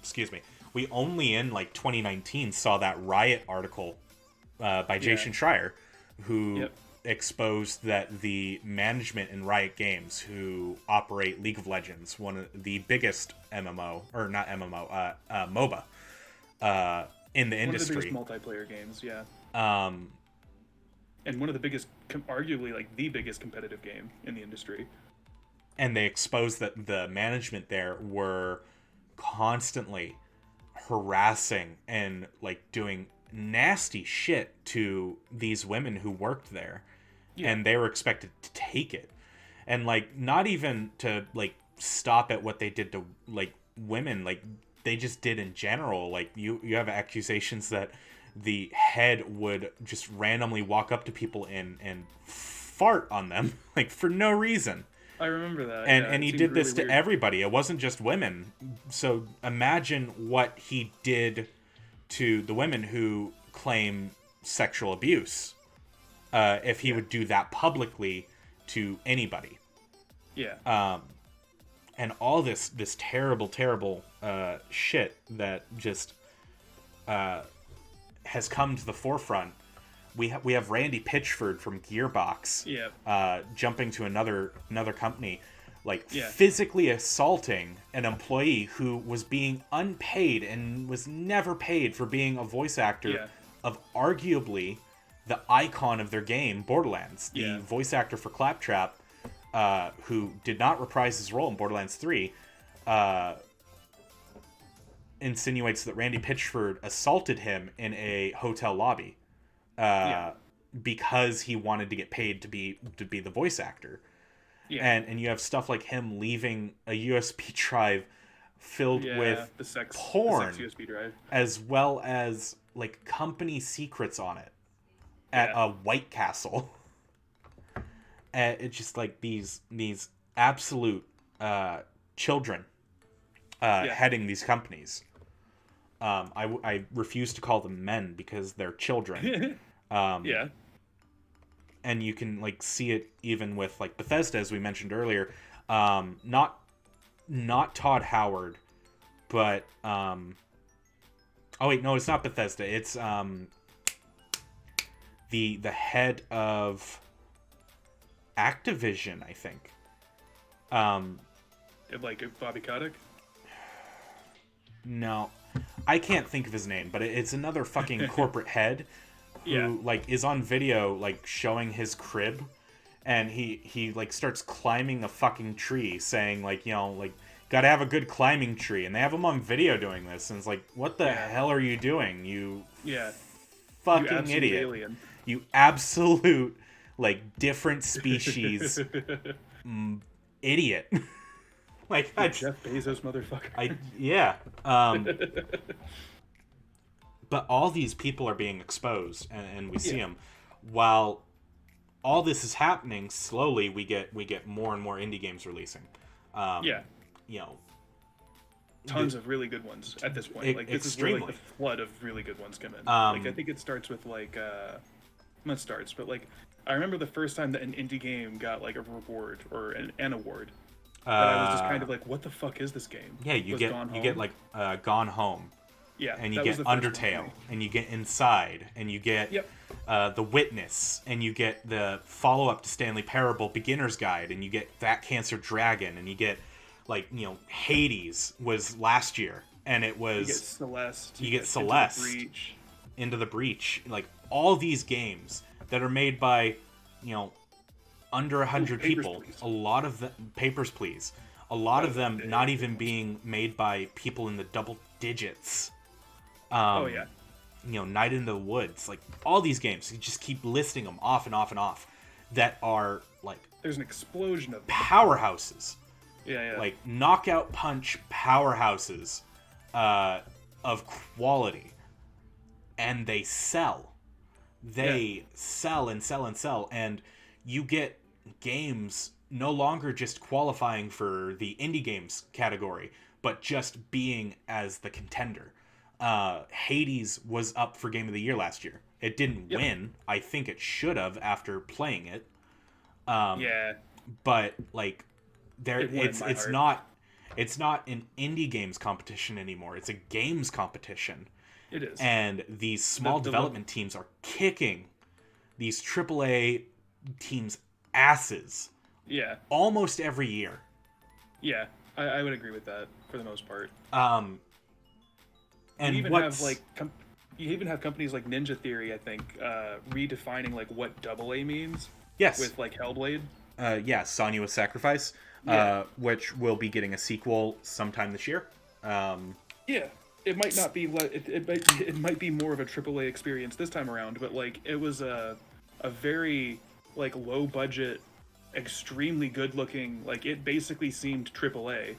Speaker 1: Excuse me. We only in like 2019 saw that Riot article by Jason Schreier, who exposed that the management in Riot Games, who operate League of Legends, one of the biggest MOBA in the industry.
Speaker 2: One of the biggest multiplayer games, and one of the biggest, arguably like the biggest competitive game in the industry.
Speaker 1: And they exposed that the management there were constantly harassing and like doing nasty shit to these women who worked there, and they were expected to take it, and like not even to like stop at what they did to like women, like they just did in general. Like you have accusations that the head would just randomly walk up to people and fart on them like for no reason.
Speaker 2: I remember that.
Speaker 1: And he did this to everybody. It wasn't just women. So imagine what he did to the women who claim sexual abuse. If he would do that publicly to anybody.
Speaker 2: Yeah.
Speaker 1: And all this terrible, terrible shit that just has come to the forefront. We have Randy Pitchford from Gearbox jumping to another company, physically assaulting an employee who was being unpaid and was never paid for being a voice actor of arguably the icon of their game, Borderlands. The voice actor for Claptrap, who did not reprise his role in Borderlands 3, insinuates that Randy Pitchford assaulted him in a hotel lobby. Because he wanted to get paid to be the voice actor. And you have stuff like him leaving a USB drive filled with porn,
Speaker 2: the sex USB drive,
Speaker 1: as well as like company secrets on it at a White Castle. And it's just like these absolute children heading these companies. I refuse to call them men because they're children. And you can like see it even with like Bethesda, as we mentioned earlier. Not Todd Howard, but oh wait, no, it's not Bethesda. It's the head of Activision, I think.
Speaker 2: Like Bobby Kotick.
Speaker 1: no, I can't think of his name, but it's another fucking corporate head who like is on video like showing his crib, and he like starts climbing a fucking tree, saying like, you know, like, gotta have a good climbing tree, and they have him on video doing this, and it's like, what the hell are you doing, you fucking
Speaker 2: you
Speaker 1: idiot,
Speaker 2: alien.
Speaker 1: you absolute like different species idiot. Like,
Speaker 2: Jeff Bezos motherfucker.
Speaker 1: But all these people are being exposed, and we see them. While all this is happening, slowly we get more and more indie games releasing. You know,
Speaker 2: tons of really good ones at this point. Like, this
Speaker 1: extremely.
Speaker 2: is where like the flood of really good ones come in. Like, I think it starts with like not starts, but like I remember the first time that an indie game got like a reward or an award. That I was just kind of like, what the fuck is this game?
Speaker 1: Yeah, you get like Gone Home.
Speaker 2: Yeah,
Speaker 1: and you get Undertale, and you get Inside, and you get The Witness, and you get the follow-up to Stanley Parable Beginner's Guide, and you get That Cancer Dragon, and you get, like, you know, Hades was last year, and it was...
Speaker 2: You get Celeste.
Speaker 1: You get Celeste. Into the Breach. Like, all these games that are made by, you know, under 100 people.
Speaker 2: Please.
Speaker 1: A lot of them... Papers, Please. A lot of them not even being made by people in the double digits. You know, Night in the Woods, like all these games, you just keep listing them off and off and off, that are like,
Speaker 2: there's an explosion of
Speaker 1: powerhouses.
Speaker 2: Yeah.
Speaker 1: Like knockout punch powerhouses of quality, and they sell. They sell and sell and sell, and you get games no longer just qualifying for the indie games category, but just being as the contender. Hades was up for Game of the Year last year. It didn't win. I think it should have after playing it. But like, it's not an indie games competition anymore. It's a games competition.
Speaker 2: It is.
Speaker 1: And these small development teams are kicking these AAA teams' asses.
Speaker 2: Yeah.
Speaker 1: Almost every year.
Speaker 2: Yeah, I would agree with that for the most part.
Speaker 1: And
Speaker 2: you even have like you even have companies like Ninja Theory, I think, redefining like what AA means.
Speaker 1: Yes.
Speaker 2: With like Hellblade.
Speaker 1: Senua's Sacrifice, which will be getting a sequel sometime this year.
Speaker 2: It might not be it might be more of a AAA experience this time around, but like it was a very like low budget, extremely good looking, like it basically seemed AAA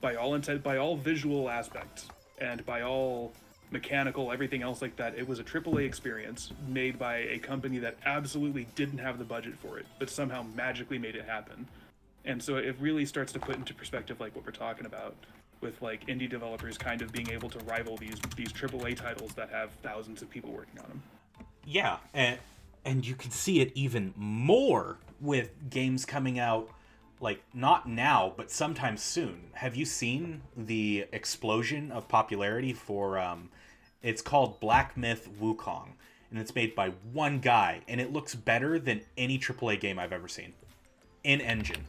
Speaker 2: by all visual aspects and by all mechanical, everything else like that. It was a AAA experience made by a company that absolutely didn't have the budget for it, but somehow magically made it happen. And so it really starts to put into perspective like what we're talking about with like indie developers kind of being able to rival these AAA titles that have thousands of people working on them.
Speaker 1: Yeah, and you can see it even more with games coming out, like, not now, but sometime soon. Have you seen the explosion of popularity for, it's called Black Myth Wukong, and it's made by one guy, and it looks better than any AAA game I've ever seen. In engine.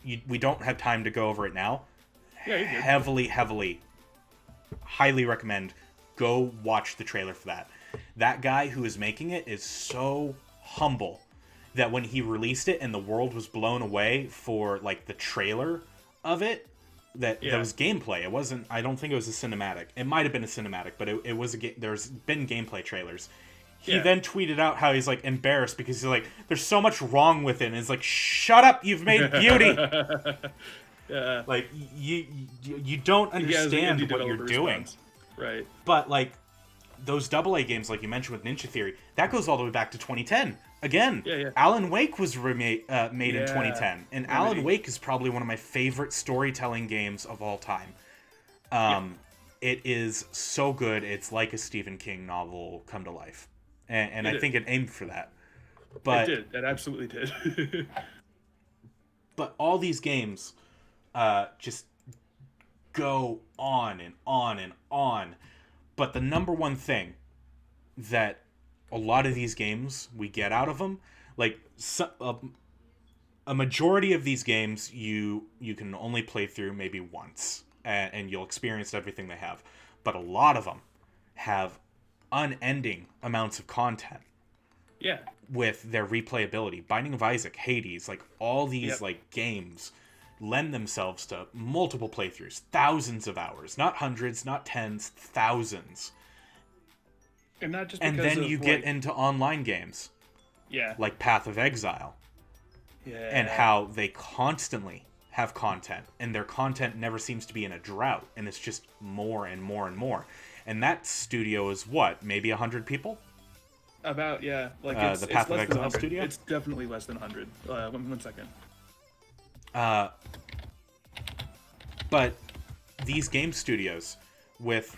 Speaker 1: We don't have time to go over it now.
Speaker 2: Yeah, you're good.
Speaker 1: Heavily, highly recommend go watch the trailer for that. That guy who is making it is so humble that when he released it and the world was blown away for like the trailer of it, that was gameplay. It wasn't. I don't think it was a cinematic. It might have been a cinematic, but it was a. There's been gameplay trailers. He then tweeted out how he's like embarrassed because he's like, "There's so much wrong with it." And it's like, "Shut up! You've made beauty." Like you don't understand what you're doing,
Speaker 2: right?
Speaker 1: But like those AA games, like you mentioned with Ninja Theory, that goes all the way back to 2010. Again, Alan Wake was made in 2010, and Alan Wake is probably one of my favorite storytelling games of all time. It is so good. It's like a Stephen King novel come to life, and I think it aimed for that. But
Speaker 2: it did. It absolutely did.
Speaker 1: But all these games just go on and on and on. But the number one thing that a lot of these games we get out of them, like a majority of these games you can only play through maybe once, and you'll experience everything they have. But a lot of them have unending amounts of content.
Speaker 2: Yeah.
Speaker 1: With their replayability. Binding of Isaac, Hades, like all these like games lend themselves to multiple playthroughs, thousands of hours, not hundreds, not tens, thousands.
Speaker 2: And not just
Speaker 1: and
Speaker 2: because
Speaker 1: then
Speaker 2: of,
Speaker 1: you get into online games.
Speaker 2: Yeah.
Speaker 1: Like Path of Exile.
Speaker 2: Yeah.
Speaker 1: And how they constantly have content, and their content never seems to be in a drought, and it's just more and more and more. And that studio is what, maybe 100 people?
Speaker 2: About, yeah. Like
Speaker 1: the Path of Exile studio?
Speaker 2: It's definitely less than 100. One second.
Speaker 1: But these game studios with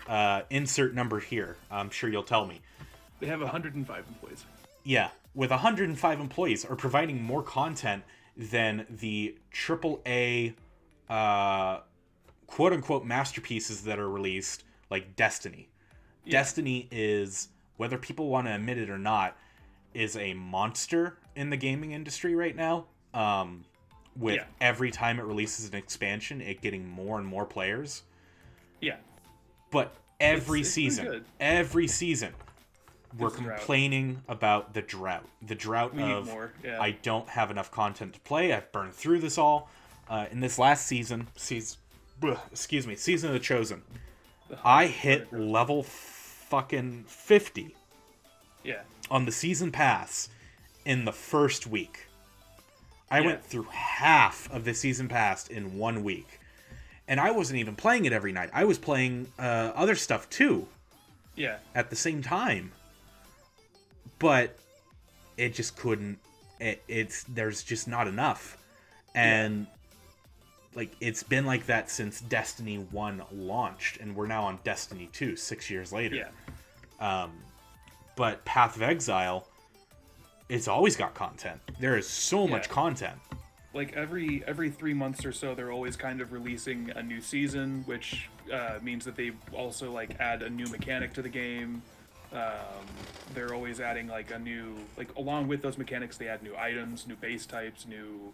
Speaker 1: insert number here, I'm sure you'll tell me.
Speaker 2: They have 105 employees.
Speaker 1: Yeah, with 105 employees are providing more content than the AAA quote-unquote masterpieces that are released, like Destiny. Yeah. Destiny is, whether people want to admit it or not, is a monster in the gaming industry right now. With every time it releases an expansion, it getting more and more players.
Speaker 2: Yeah.
Speaker 1: But every season, we're complaining about the drought. The drought of, I don't have enough content to play. I've burned through this all. In this last season of the Chosen, I hit level fucking 50.
Speaker 2: Yeah.
Speaker 1: On the season pass in the first week. I went through half of the season pass in 1 week. And I wasn't even playing it every night. I was playing other stuff too.
Speaker 2: Yeah.
Speaker 1: At the same time. But it just couldn't. There's just not enough. And like it's been like that since Destiny 1 launched, and we're now on Destiny 2 6 years later.
Speaker 2: Yeah.
Speaker 1: But Path of Exile, it's always got content. There is so much content.
Speaker 2: Like every 3 months or so, they're always kind of releasing a new season, which means that they also like add a new mechanic to the game. They're always adding like a new, like along with those mechanics, they add new items, new base types, new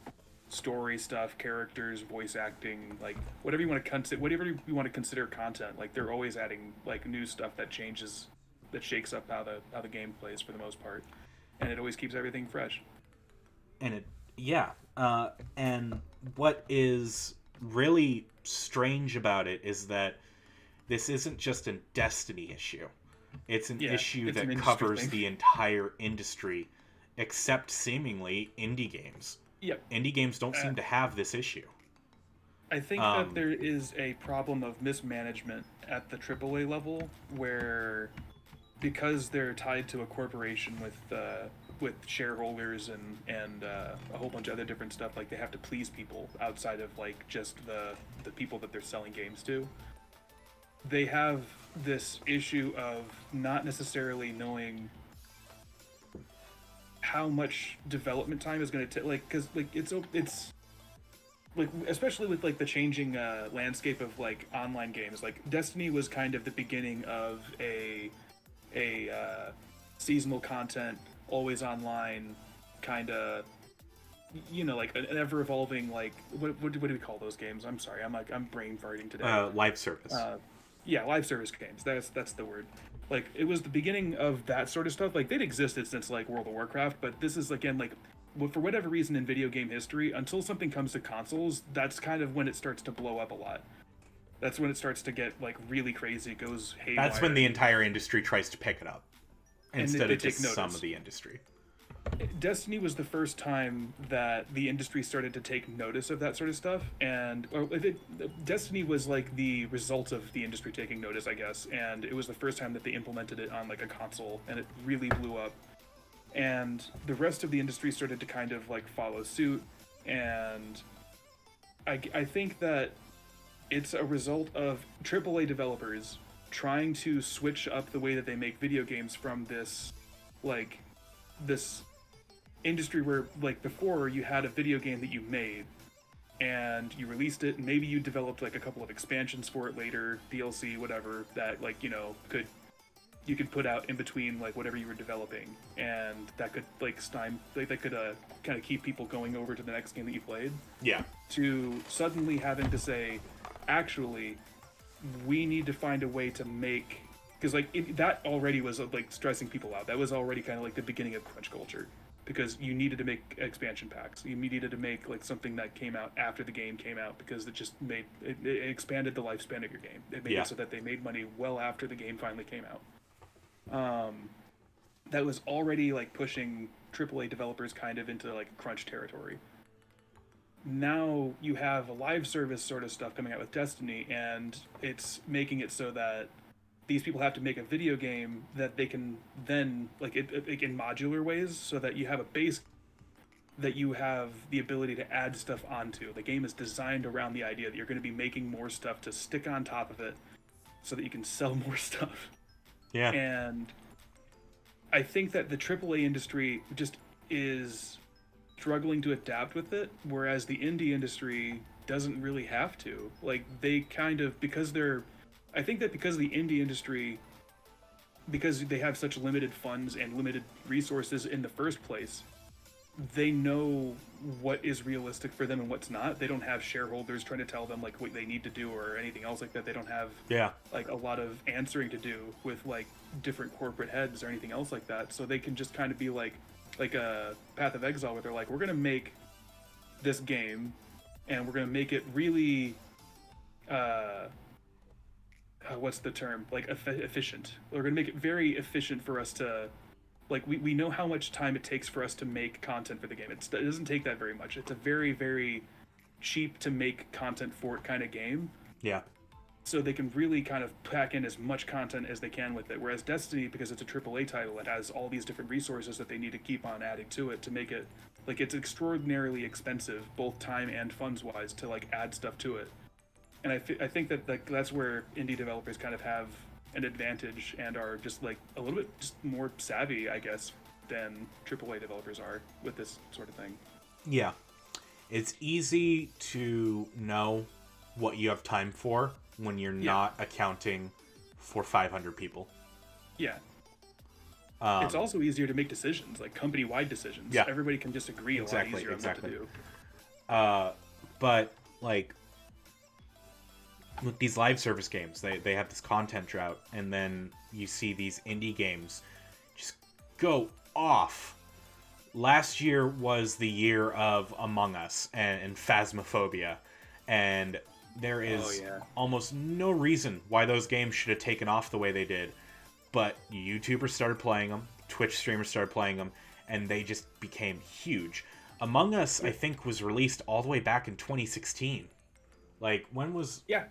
Speaker 2: story stuff, characters, voice acting, like whatever you want to consider content. Like they're always adding like new stuff that changes, that shakes up how the game plays for the most part, and it always keeps everything fresh. And
Speaker 1: and what is really strange about it is that this isn't just a Destiny issue. It's an issue that covers the entire industry, except seemingly indie games.
Speaker 2: Yep.
Speaker 1: Indie games don't seem to have this issue.
Speaker 2: I think that there is a problem of mismanagement at the AAA level, where because they're tied to a corporation with shareholders and a whole bunch of other different stuff, like they have to please people outside of like just the people that they're selling games to. They have this issue of not necessarily knowing how much development time is going to take, like, because like it's like, especially with like the changing landscape of like online games. Like Destiny was kind of the beginning of a seasonal content, always online kind of, you know, like an ever evolving, like what do we call those games? I'm sorry, I'm brain farting today.
Speaker 1: Live service.
Speaker 2: Live service games. That's the word. Like it was the beginning of that sort of stuff. Like they'd existed since like World of Warcraft, but this is again like, for whatever reason in video game history, until something comes to consoles, that's kind of when it starts to blow up a lot. That's when it starts to get like really crazy. It goes haywire.
Speaker 1: That's when the entire industry tries to pick it up instead of just some of the industry.
Speaker 2: Destiny was the first time that the industry started to take notice of that sort of stuff, and Destiny was like the result of the industry taking notice, I guess, and it was the first time that they implemented it on like a console, and it really blew up. And the rest of the industry started to kind of like follow suit, and I think that it's a result of AAA developers trying to switch up the way that they make video games from this industry where, like, before you had a video game that you made and you released it, and maybe you developed like a couple of expansions for it later, DLC, whatever, that like, you know, could, you could put out in between like whatever you were developing, and that could like kind of keep people going over to the next game that you played.
Speaker 1: Yeah.
Speaker 2: To suddenly having to say, actually, we need to find a way to make, because like that already was like stressing people out. That was already kind of like the beginning of crunch culture, because you needed to make expansion packs. You needed to make like something that came out after the game came out, because it just made it expanded the lifespan of your game. It made it so that they made money well after the game finally came out. That was already like pushing AAA developers kind of into like crunch territory. Now you have a live service sort of stuff coming out with Destiny, and it's making it so that these people have to make a video game that they can then like it in modular ways, so that you have a base that you have the ability to add stuff onto. The game is designed around the idea that you're going to be making more stuff to stick on top of it so that you can sell more stuff.
Speaker 1: Yeah.
Speaker 2: And I think that the AAA industry just is struggling to adapt with it, whereas the indie industry doesn't really have to. Like, they kind of, I think that because the indie industry, because they have such limited funds and limited resources in the first place, they know what is realistic for them and what's not. They don't have shareholders trying to tell them like what they need to do or anything else like that. They don't have like a lot of answering to do with like different corporate heads or anything else like that. So they can just kind of be like a Path of Exile, where they're like, we're going to make this game and we're going to make it really what's the term, like efficient. We're going to make it very efficient for us to, like, we know how much time it takes for us to make content for the game. It doesn't take that very much. It's a very, very cheap to make content for it kind of game.
Speaker 1: Yeah.
Speaker 2: So they can really kind of pack in as much content as they can with it. Whereas Destiny, because it's a AAA title, it has all these different resources that they need to keep on adding to it to make it, like, it's extraordinarily expensive, both time and funds-wise, to, like, add stuff to it. And I think that, like, that's where indie developers kind of have an advantage and are just like a little bit just more savvy, I guess, than AAA developers are with this sort of thing.
Speaker 1: Yeah. It's easy to know what you have time for when you're not accounting for 500 people.
Speaker 2: Yeah. It's also easier to make decisions, like company-wide decisions.
Speaker 1: Yeah.
Speaker 2: Everybody can just agree a lot easier on what to do.
Speaker 1: But, like, with these live service games, they have this content drought, and then you see these indie games just go off. Last year was the year of Among Us and Phasmophobia, and there is almost no reason why those games should have taken off the way they did, but YouTubers started playing them, Twitch streamers started playing them, and they just became huge. Among Us, I think, was released all the way back in 2016. Like, when was...
Speaker 2: Yeah.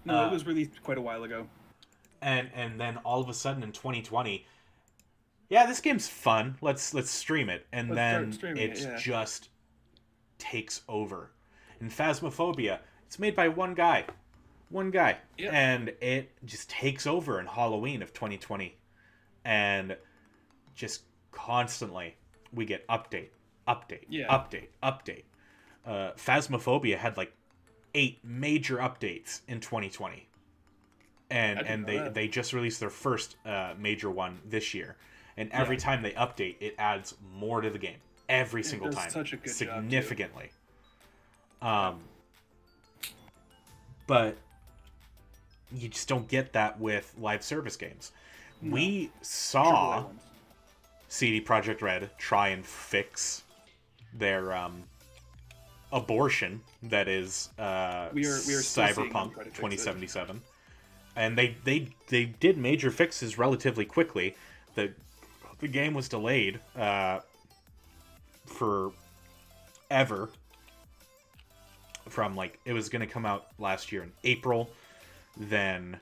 Speaker 2: No, it was released quite a while ago.
Speaker 1: And then all of a sudden in 2020, yeah, this game's fun. Let's stream it. And then it just takes over. And Phasmophobia, it's made by one guy. Yep. And it just takes over in Halloween of 2020. And just constantly we get update. Phasmophobia had like 8 major updates in 2020, and they just released their first major one this year, and every time they update, it adds more to the game every single time,
Speaker 2: such a good
Speaker 1: significantly. But you just don't get that with live service games. No. We saw CD Projekt Red try and fix their abortion that is
Speaker 2: we are
Speaker 1: Cyberpunk 2077, and they did major fixes relatively quickly. The game was delayed forever, from like, it was going to come out last year in April, then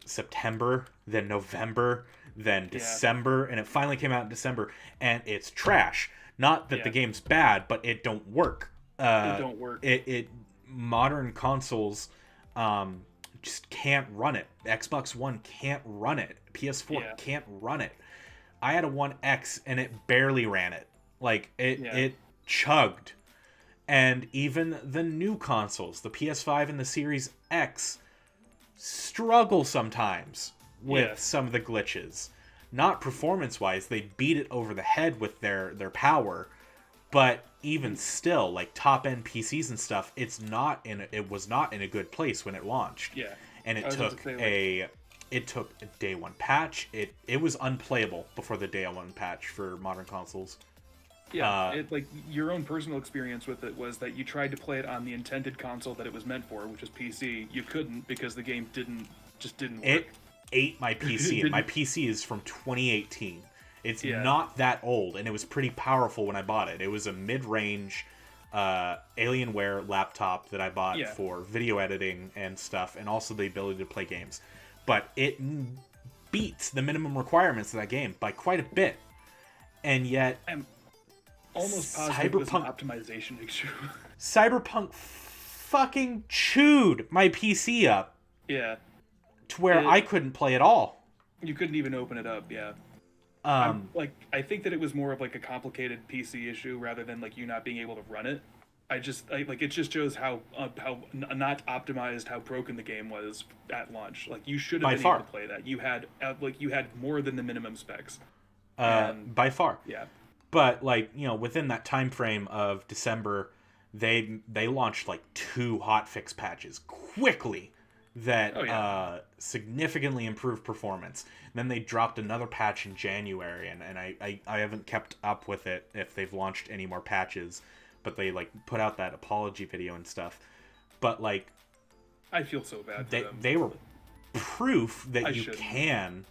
Speaker 1: September, then November, then December, and it finally came out in December, and it's trash. Not that the game's bad, but it don't work.
Speaker 2: It don't work.
Speaker 1: It modern consoles just can't run it. Xbox One can't run it. PS4 can't run it. I had a One X and it barely ran it. Like, it chugged. And even the new consoles, the PS5 and the Series X, struggle sometimes with
Speaker 2: Yeah.
Speaker 1: some of the glitches. Not performance-wise, they beat it over the head with their power, but even still, like top-end PCs and stuff, it was not in a good place when it launched.
Speaker 2: Yeah.
Speaker 1: And
Speaker 2: I was about to say,
Speaker 1: it took a day one patch. It was unplayable before the day one patch for modern consoles.
Speaker 2: yeah, it like your own personal experience with it was that you tried to play it on the intended console that it was meant for, which is PC. You couldn't because the game didn't work.
Speaker 1: It ate my PC, and my
Speaker 2: Didn't-
Speaker 1: PC is from 2018. It's
Speaker 2: Yeah.
Speaker 1: not that old, and it was pretty powerful when I bought it. It was a mid-range Alienware laptop that I bought
Speaker 2: Yeah.
Speaker 1: for video editing and stuff, and also the ability to play games. But it beats the minimum requirements of that game by quite a bit. And yet,
Speaker 2: I'm almost positive it was an
Speaker 1: Cyberpunk-
Speaker 2: optimization issue.
Speaker 1: Cyberpunk fucking chewed my PC up
Speaker 2: Yeah,
Speaker 1: to where I couldn't play at all.
Speaker 2: you couldn't even open it up. Yeah, I think that it was more of like a complicated PC issue rather than like you not being able to run it. It just shows how not optimized, how broken the game was at launch. Like you should have
Speaker 1: By
Speaker 2: been
Speaker 1: far.
Speaker 2: able to play that. You had more than the minimum specs.
Speaker 1: By far.
Speaker 2: Yeah,
Speaker 1: But like, within that time frame of December, they launched like 2 hotfix patches quickly that
Speaker 2: Oh, yeah.
Speaker 1: significantly improved performance. And then they dropped another patch in January, and I haven't kept up with it if they've launched any more patches, but they like put out that apology video and stuff. But like
Speaker 2: I feel so bad for them.
Speaker 1: they were proof that
Speaker 2: I
Speaker 1: you
Speaker 2: shouldn't.
Speaker 1: can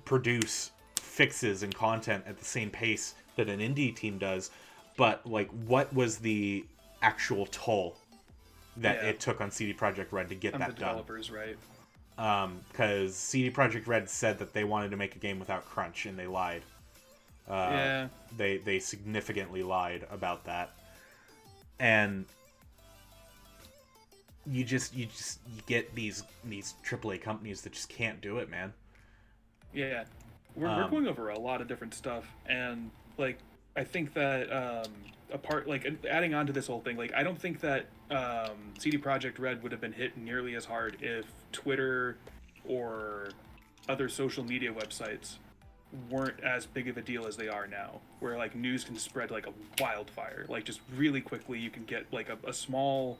Speaker 1: produce fixes and content at the same pace that an indie team does, but like what was the actual toll that
Speaker 2: Yeah.
Speaker 1: it took on CD Projekt Red to get
Speaker 2: I'm
Speaker 1: that
Speaker 2: the
Speaker 1: done?
Speaker 2: developers, right?
Speaker 1: Because CD Projekt Red said that they wanted to make a game without crunch, and they lied.
Speaker 2: Yeah.
Speaker 1: They significantly lied about that, and you get these AAA companies that just can't do it, man.
Speaker 2: Yeah, we're going over a lot of different stuff, and like I think that adding on to this whole thing, like I don't think that CD Projekt Red would have been hit nearly as hard if Twitter or other social media websites weren't as big of a deal as they are now, where like news can spread like a wildfire, like just really quickly. You can get like a small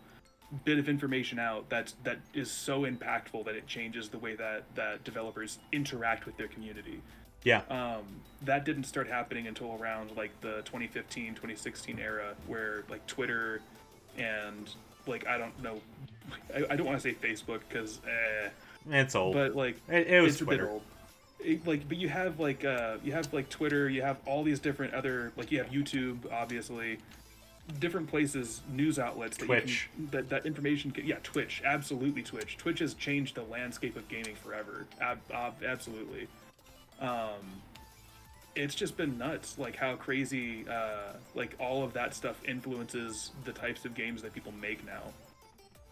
Speaker 2: bit of information out that is so impactful that it changes the way that developers interact with their community.
Speaker 1: Yeah.
Speaker 2: That didn't start happening until around like the 2015 2016 era, where like Twitter and like I don't know, I don't want to say Facebook because
Speaker 1: It's old.
Speaker 2: but like
Speaker 1: it was
Speaker 2: it's
Speaker 1: Twitter.
Speaker 2: a bit old. But you have like Twitter, you have all these different other, like you have YouTube, obviously, different places, news outlets that
Speaker 1: Twitch.
Speaker 2: that information can, yeah, Twitch, absolutely. Twitch has changed the landscape of gaming forever. Absolutely. It's just been nuts, like how crazy like all of that stuff influences the types of games that people make now.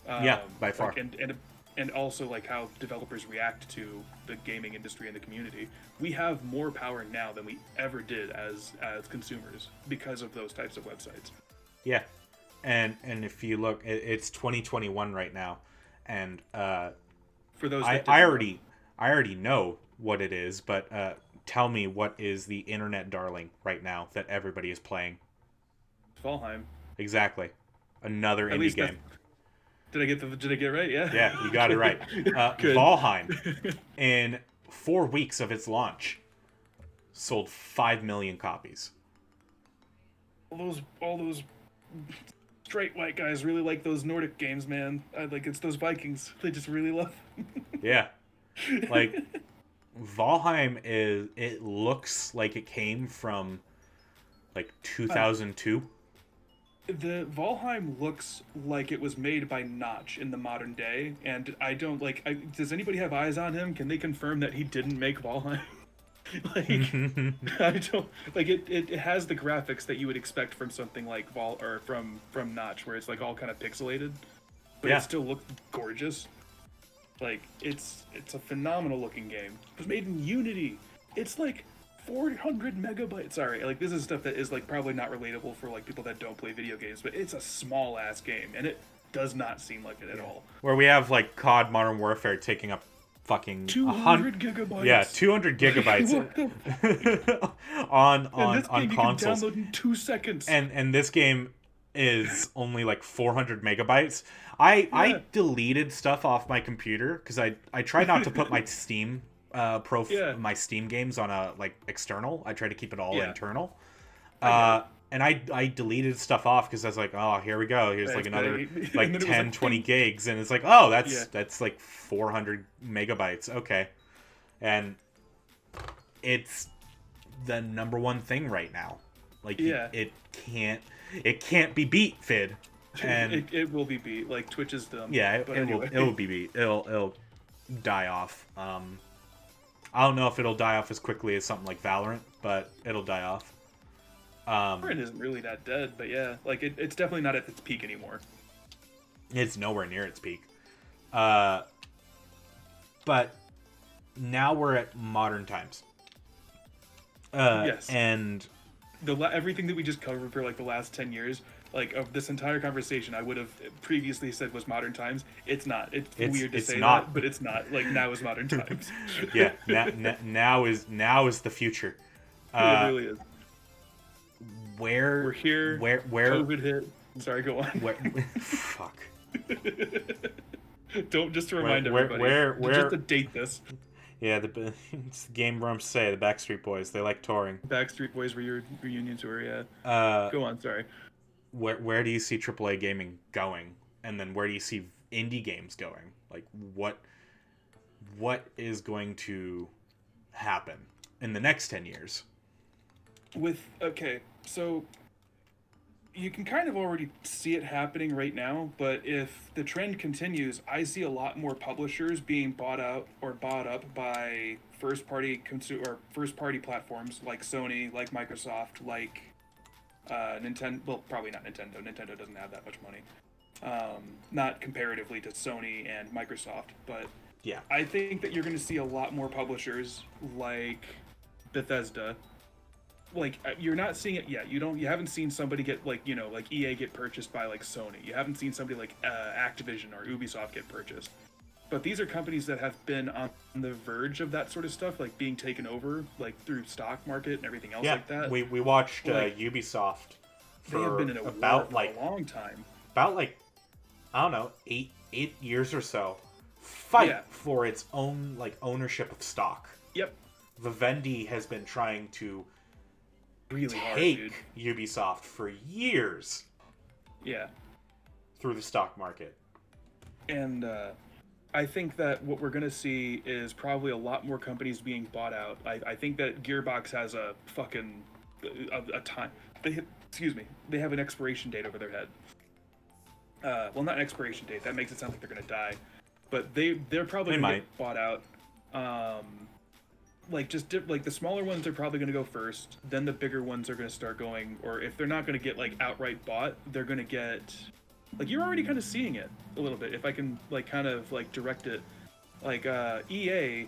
Speaker 1: Yeah, by far.
Speaker 2: Like, and also like how developers react to the gaming industry and the community. We have more power now than we ever did as consumers because of those types of websites.
Speaker 1: Yeah, and if you look, it's 2021 right now, and
Speaker 2: For those
Speaker 1: I
Speaker 2: that didn't
Speaker 1: already know what it is, but tell me, what is the internet darling right now that everybody is playing?
Speaker 2: know, Valheim.
Speaker 1: Exactly, another
Speaker 2: At
Speaker 1: indie
Speaker 2: least
Speaker 1: game.
Speaker 2: Did I get it right? Yeah.
Speaker 1: Yeah, you got it right.
Speaker 2: Good.
Speaker 1: Valheim, in 4 weeks of its launch, sold 5 million copies.
Speaker 2: All those straight white guys really like those Nordic games, man. It's those Vikings. They just really love them.
Speaker 1: Yeah, like Valheim it looks like it came from like 2002.
Speaker 2: The Valheim looks like it was made by Notch in the modern day, and I don't does anybody have eyes on him? Can they confirm that he didn't make Valheim? I don't like it. It has the graphics that you would expect from something like from Notch, where it's like all kind of pixelated, but
Speaker 1: Yeah.
Speaker 2: it still looks gorgeous. Like it's a phenomenal looking game. It was made in Unity. It's like 400 megabytes. Sorry, like this is stuff that is like probably not relatable for like people that don't play video games, but it's a small ass game, and it does not seem like it at all.
Speaker 1: Where we have like COD Modern Warfare taking up fucking
Speaker 2: 200 gigabytes.
Speaker 1: Yeah, 200 gigabytes
Speaker 2: And this
Speaker 1: on
Speaker 2: game
Speaker 1: consoles.
Speaker 2: you can download in 2 seconds.
Speaker 1: And this game is only like 400 megabytes. I deleted stuff off my computer because I try not to put my Steam my Steam games on a like external. I try to keep it all internal. And I deleted stuff off because I was like, oh, here we go. Here's like another like 10, 20 gigs. And it's like, oh, that's like 400 megabytes. Okay. And it's the number one thing right now. Like, it can't be beat, Fid. And
Speaker 2: it will be beat. Like, Twitch is dumb.
Speaker 1: Yeah, it will be beat. It'll die off. I don't know if it'll die off as quickly as something like Valorant, but it'll die off.
Speaker 2: Valorant isn't really that dead, but yeah, like it's definitely not at its peak anymore.
Speaker 1: It's nowhere near its peak. But now we're at modern times.
Speaker 2: Yes.
Speaker 1: And
Speaker 2: everything that we just covered for like the last 10 years, like of this entire conversation, I would have previously said was modern times. It's not. It's weird to say that, but it's not. Like, now is modern times.
Speaker 1: Yeah. Now is the future.
Speaker 2: It really is.
Speaker 1: We're
Speaker 2: here.
Speaker 1: Where
Speaker 2: COVID hit. Sorry, go on.
Speaker 1: Fuck.
Speaker 2: Don't, just to remind everybody. Just to date this.
Speaker 1: Yeah, it's the game Rumps say, the Backstreet Boys. They like touring.
Speaker 2: Backstreet Boys reunion tour, yeah. Go on, sorry.
Speaker 1: Where do you see AAA gaming going? And then where do you see indie games going? Like, what is going to happen in the next 10 years?
Speaker 2: Okay, so you can kind of already see it happening right now, but if the trend continues, I see a lot more publishers being bought out or bought up by first-party platforms like Sony, like Microsoft, like Nintendo. Well, probably not Nintendo. Nintendo doesn't have that much money. Not comparatively to Sony and Microsoft, but
Speaker 1: yeah,
Speaker 2: I think that you're going to see a lot more publishers like Bethesda. Like, you're not seeing it yet. You haven't seen somebody get like EA get purchased by like Sony. You haven't seen somebody like Activision or Ubisoft get purchased. But these are companies that have been on the verge of that sort of stuff, like being taken over, like through stock market and everything else like that.
Speaker 1: We watched Ubisoft for
Speaker 2: they have been in a long time.
Speaker 1: About like, I don't know, eight years or so, fight for its own like ownership of stock.
Speaker 2: Yep.
Speaker 1: Vivendi has been trying to
Speaker 2: really
Speaker 1: take Ubisoft for years.
Speaker 2: Yeah.
Speaker 1: Through the stock market.
Speaker 2: And I think that what we're going to see is probably a lot more companies being bought out. I think that Gearbox has a fucking a time. They have an expiration date over their head. Well, not an expiration date. That makes it sound like they're going to die. But they're probably going to get bought out. Like the smaller ones are probably going to go first. Then the bigger ones are going to start going. Or if they're not going to get like outright bought, they're going to get. Like, you're already kind of seeing it a little bit. If I can like kind of like direct it, like EA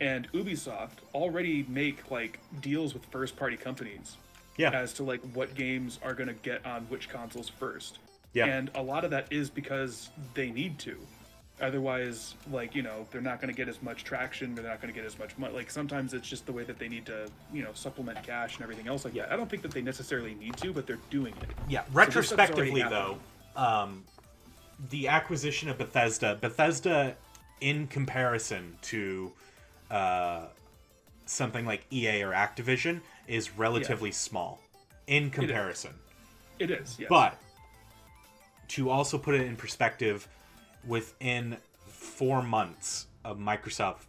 Speaker 2: and Ubisoft already make like deals with first party companies.
Speaker 1: Yeah.
Speaker 2: As to like what games are going to get on which consoles first.
Speaker 1: Yeah.
Speaker 2: And a lot of that is because they need to. Otherwise, like, they're not going to get as much traction. They're not going to get as much money. Like, sometimes it's just the way that they need to, supplement cash and everything else like that. I don't think that they necessarily need to, but they're doing it.
Speaker 1: Yeah. Retrospectively, though, the acquisition of Bethesda, in comparison to something like EA or Activision, is relatively small in comparison.
Speaker 2: It is, yes.
Speaker 1: But to also put it in perspective, within 4 months of Microsoft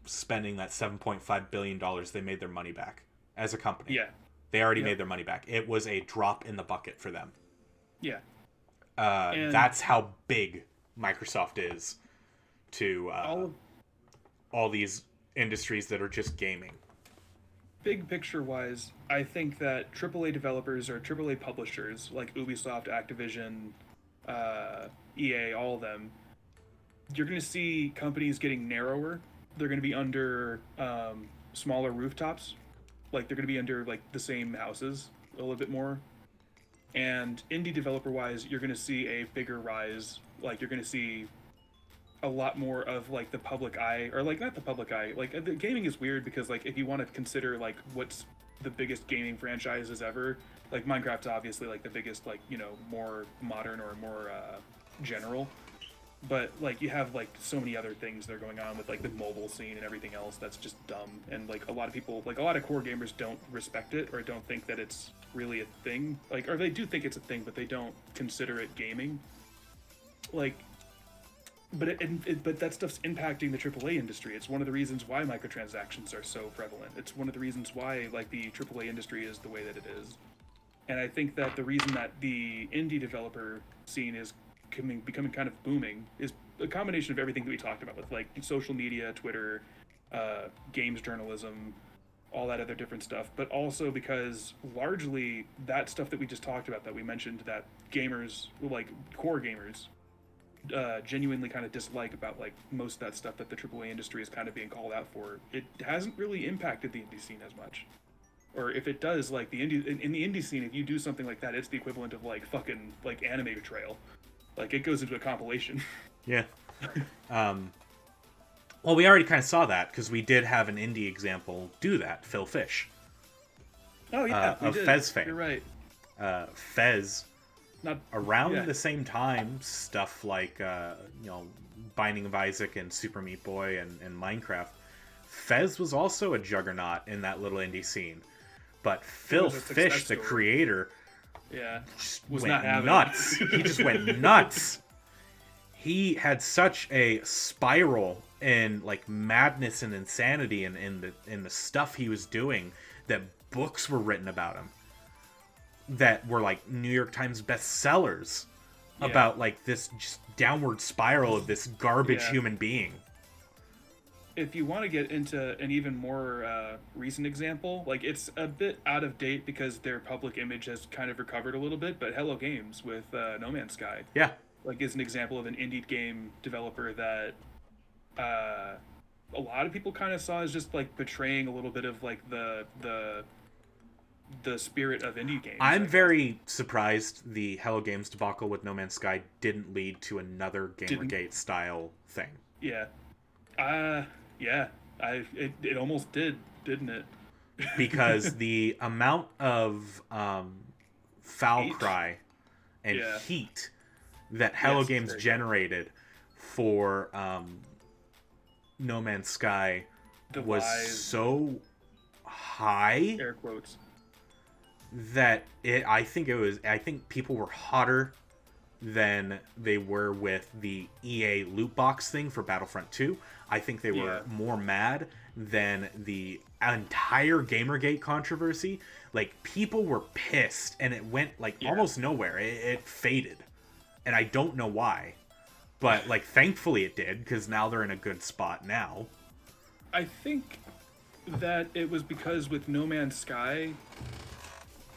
Speaker 1: spending that $7.5 billion, they made their money back as a company.
Speaker 2: Yeah.
Speaker 1: They already made their money back. It was a drop in the bucket for them.
Speaker 2: Yeah.
Speaker 1: That's how big Microsoft is to all these industries that are just gaming.
Speaker 2: Big picture wise, I think that AAA developers or AAA publishers like Ubisoft, Activision, EA, all of them, you're going to see companies getting narrower. They're going to be under smaller rooftops. Like, they're going to be under like the same houses a little bit more. And indie developer wise, you're going to see a bigger rise. Like, you're going to see a lot more of like the public eye, or like not the public eye. Like the gaming is weird because like if you want to consider like what's the biggest gaming franchises ever, like Minecraft's obviously like the biggest, like, you know, more modern or more general. But like you have like so many other things that are going on with like the mobile scene and everything else that's just dumb, and like a lot of people, like a lot of core gamers don't respect it or don't think that it's really a thing, like, or they do think it's a thing but they don't consider it gaming, like. But that stuff's impacting the AAA industry. It's one of the reasons why microtransactions are so prevalent. It's one of the reasons why like the AAA industry is the way that it is. And I think that the reason that the indie developer scene is becoming kind of booming is a combination of everything that we talked about with like social media, Twitter, games journalism, all that other different stuff, but also because largely that stuff that we just talked about, that we mentioned, that gamers, like core gamers, genuinely kind of dislike about like most of that stuff that the AAA industry is kind of being called out for, it hasn't really impacted the indie scene as much. Or if it does, like the indie in the indie scene, if you do something like that, it's the equivalent of like fucking like anime betrayal. Like it goes into a compilation.
Speaker 1: Yeah. Well, we already kind of saw that because we did have an indie example do that. Phil Fish.
Speaker 2: Oh yeah,
Speaker 1: of Fez fame.
Speaker 2: You're right.
Speaker 1: Fez.
Speaker 2: Not
Speaker 1: Around the same time, stuff like Binding of Isaac and Super Meat Boy and Minecraft. Fez was also a juggernaut in that little indie scene, but Phil Fish, the creator,
Speaker 2: was
Speaker 1: went
Speaker 2: not having
Speaker 1: nuts. He just went nuts. He had such a spiral in like madness and insanity in the stuff he was doing that books were written about him that were like New York Times bestsellers about like this just downward spiral of this garbage human being.
Speaker 2: If you want to get into an even more recent example, like it's a bit out of date because their public image has kind of recovered a little bit, but Hello Games with No Man's Sky, like is an example of an indie game developer that a lot of people kind of saw as just like betraying a little bit of like the spirit of indie games.
Speaker 1: I'm very surprised the Hello Games debacle with No Man's Sky didn't lead to another Gamergate style thing.
Speaker 2: Yeah. It almost did, didn't it?
Speaker 1: Because the amount of foul cry and heat that Hello Games generated for No Man's Sky was so high,
Speaker 2: air quotes,
Speaker 1: that I think people were hotter than they were with the EA loot box thing for Battlefront 2. I think they were more mad than the entire Gamergate controversy. Like, people were pissed, and it went like almost nowhere. It faded, and I don't know why, but like thankfully it did, because now they're in a good spot now.
Speaker 2: I think that it was because with No Man's Sky,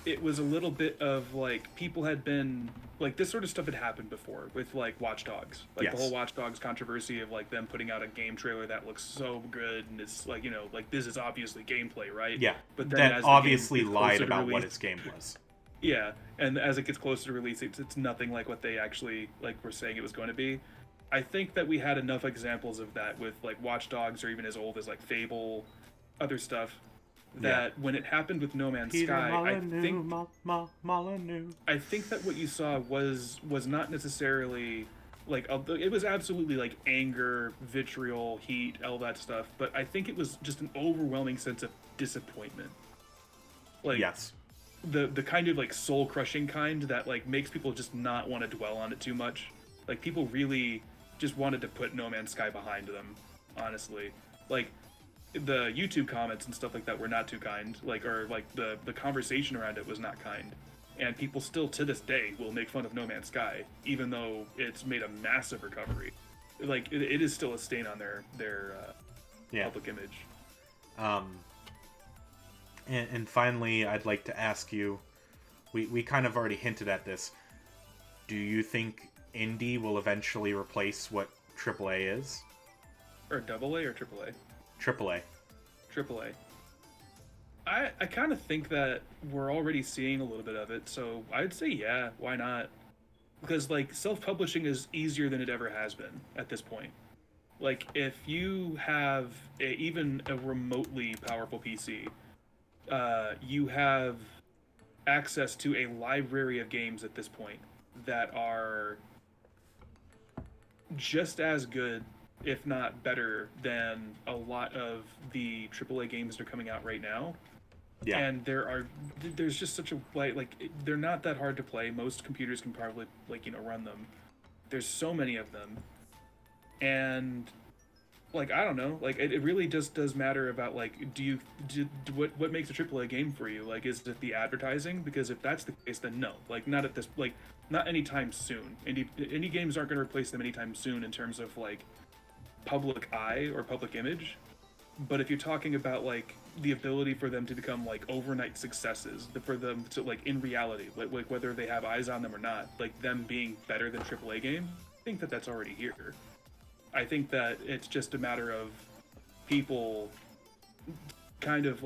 Speaker 2: it was a little bit of like people had been like, this sort of stuff had happened before with like Watch Dogs, like the whole Watch Dogs controversy of like them putting out a game trailer that looks so good, and it's like, you know, like this is obviously gameplay, right?
Speaker 1: Yeah,
Speaker 2: but then
Speaker 1: that obviously lied about what its game was.
Speaker 2: Yeah, and as it gets closer to release, it's nothing like what they actually like were saying it was going to be. I think that we had enough examples of that with like Watch Dogs, or even as old as like Fable, other stuff, that when it happened with No Man's Sky, I think that what you saw was not necessarily like it was absolutely like anger, vitriol, heat, all that stuff, but I think it was just an overwhelming sense of disappointment. Like the kind of like soul crushing kind that like makes people just not want to dwell on it too much. Like people really just wanted to put No Man's Sky behind them, honestly. Like the YouTube comments and stuff like that were not too kind, like, or like the conversation around it was not kind, and people still to this day will make fun of No Man's Sky even though it's made a massive recovery. Like it is still a stain on their public image.
Speaker 1: And finally, I'd like to ask you, we kind of already hinted at this, do you think indie will eventually replace what AAA is?
Speaker 2: Or AA or AAA?
Speaker 1: AAA.
Speaker 2: AAA. I kind of think that we're already seeing a little bit of it, so I'd say why not? Because like self-publishing is easier than it ever has been at this point. Like, if you have even a remotely powerful PC, you have access to a library of games at this point that are just as good, if not better, than a lot of the AAA games that are coming out right now.
Speaker 1: Yeah.
Speaker 2: And there's just such a they're not that hard to play. Most computers can probably run them. There's so many of them, and I don't know, it really just does matter about what makes a AAA game for you. Like, is it the advertising? Because if that's the case, then no, not at this, not anytime soon. Indie games aren't going to replace them anytime soon in terms of public eye or public image. But if you're talking about the ability for them to become overnight successes, for them to in reality, whether they have eyes on them or not, them being better than AAA games, I think that that's already here. I think that it's just a matter of people kind of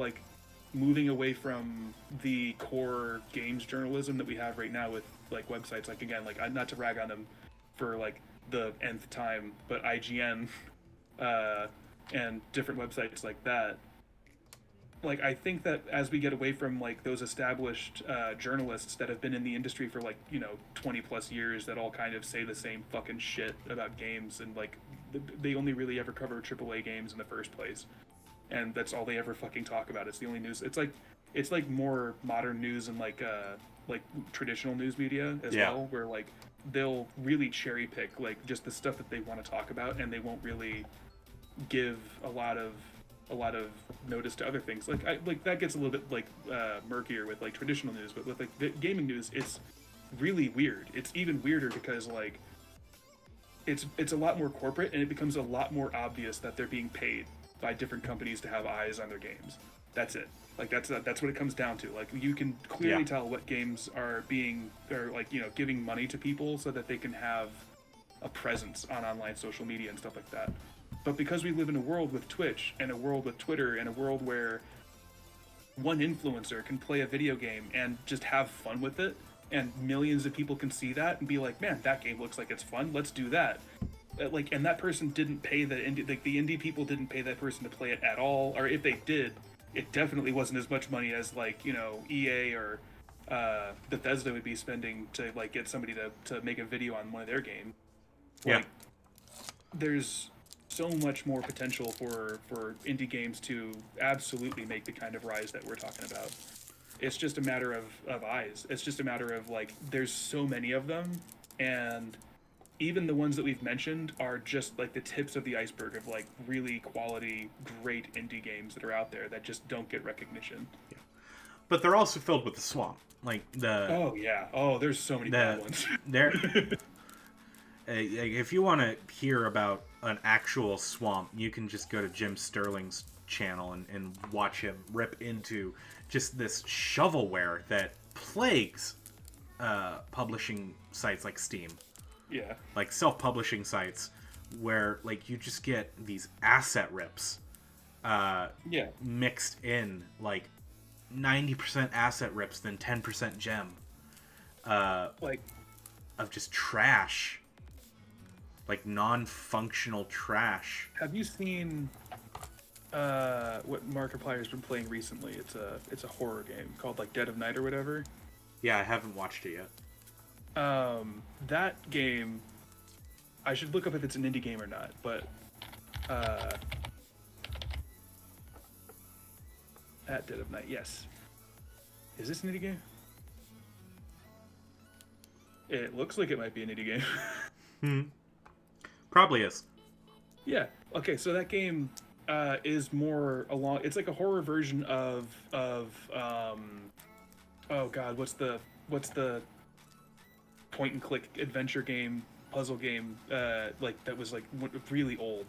Speaker 2: moving away from the core games journalism that we have right now with websites again, not to rag on them for the nth time, but IGN and different websites like that. I think that as we get away from those established journalists that have been in the industry for 20 plus years that all kind of say the same fucking shit about games, and they only really ever cover AAA games in the first place, and that's all they ever fucking talk about. It's the only news. It's more modern news and traditional news media as well, where they'll really cherry pick just the stuff that they want to talk about, and they won't really give a lot of notice to other things. That gets a little bit murkier with traditional news, but with the gaming news, it's really weird. It's even weirder because it's a lot more corporate, and it becomes a lot more obvious that they're being paid by different companies to have eyes on their games. That's it. That's what it comes down to. You can clearly tell what games are giving money to people so that they can have a presence on online social media and stuff like that. But because we live in a world with Twitch and a world with Twitter and a world where one influencer can play a video game and just have fun with it, and millions of people can see that and be like, man, that game looks like it's fun, let's do that. And that person didn't pay the indie people didn't pay that person to play it at all, or if they did, it definitely wasn't as much money as EA or Bethesda would be spending to get somebody to make a video on one of their games. There's so much more potential for indie games to absolutely make the kind of rise that we're talking about. It's just a matter of eyes. It's just a matter of there's so many of them, and even the ones that we've mentioned are just the tips of the iceberg of really quality, great indie games that are out there that just don't get recognition.
Speaker 1: Yeah. But they're also filled with the swamp.
Speaker 2: There's so many bad ones.
Speaker 1: If you want to hear about an actual swamp, you can just go to Jim Sterling's channel and watch him rip into just this shovelware that plagues publishing sites like Steam.
Speaker 2: Yeah.
Speaker 1: Self-publishing sites where you just get these asset rips mixed in 90% asset rips than 10% gem of just trash, non-functional trash.
Speaker 2: Have you seen what Markiplier's been playing recently? It's a horror game called Dead of Night or whatever.
Speaker 1: Yeah, I haven't watched it yet.
Speaker 2: That game, I should look up if it's an indie game or not, but at Dead of Night, yes. Is this an indie game? It looks like it might be an indie game.
Speaker 1: Probably is.
Speaker 2: Yeah. Okay, so that game is more along. It's a horror version of oh god, what's the point and click adventure game, puzzle game that was really old.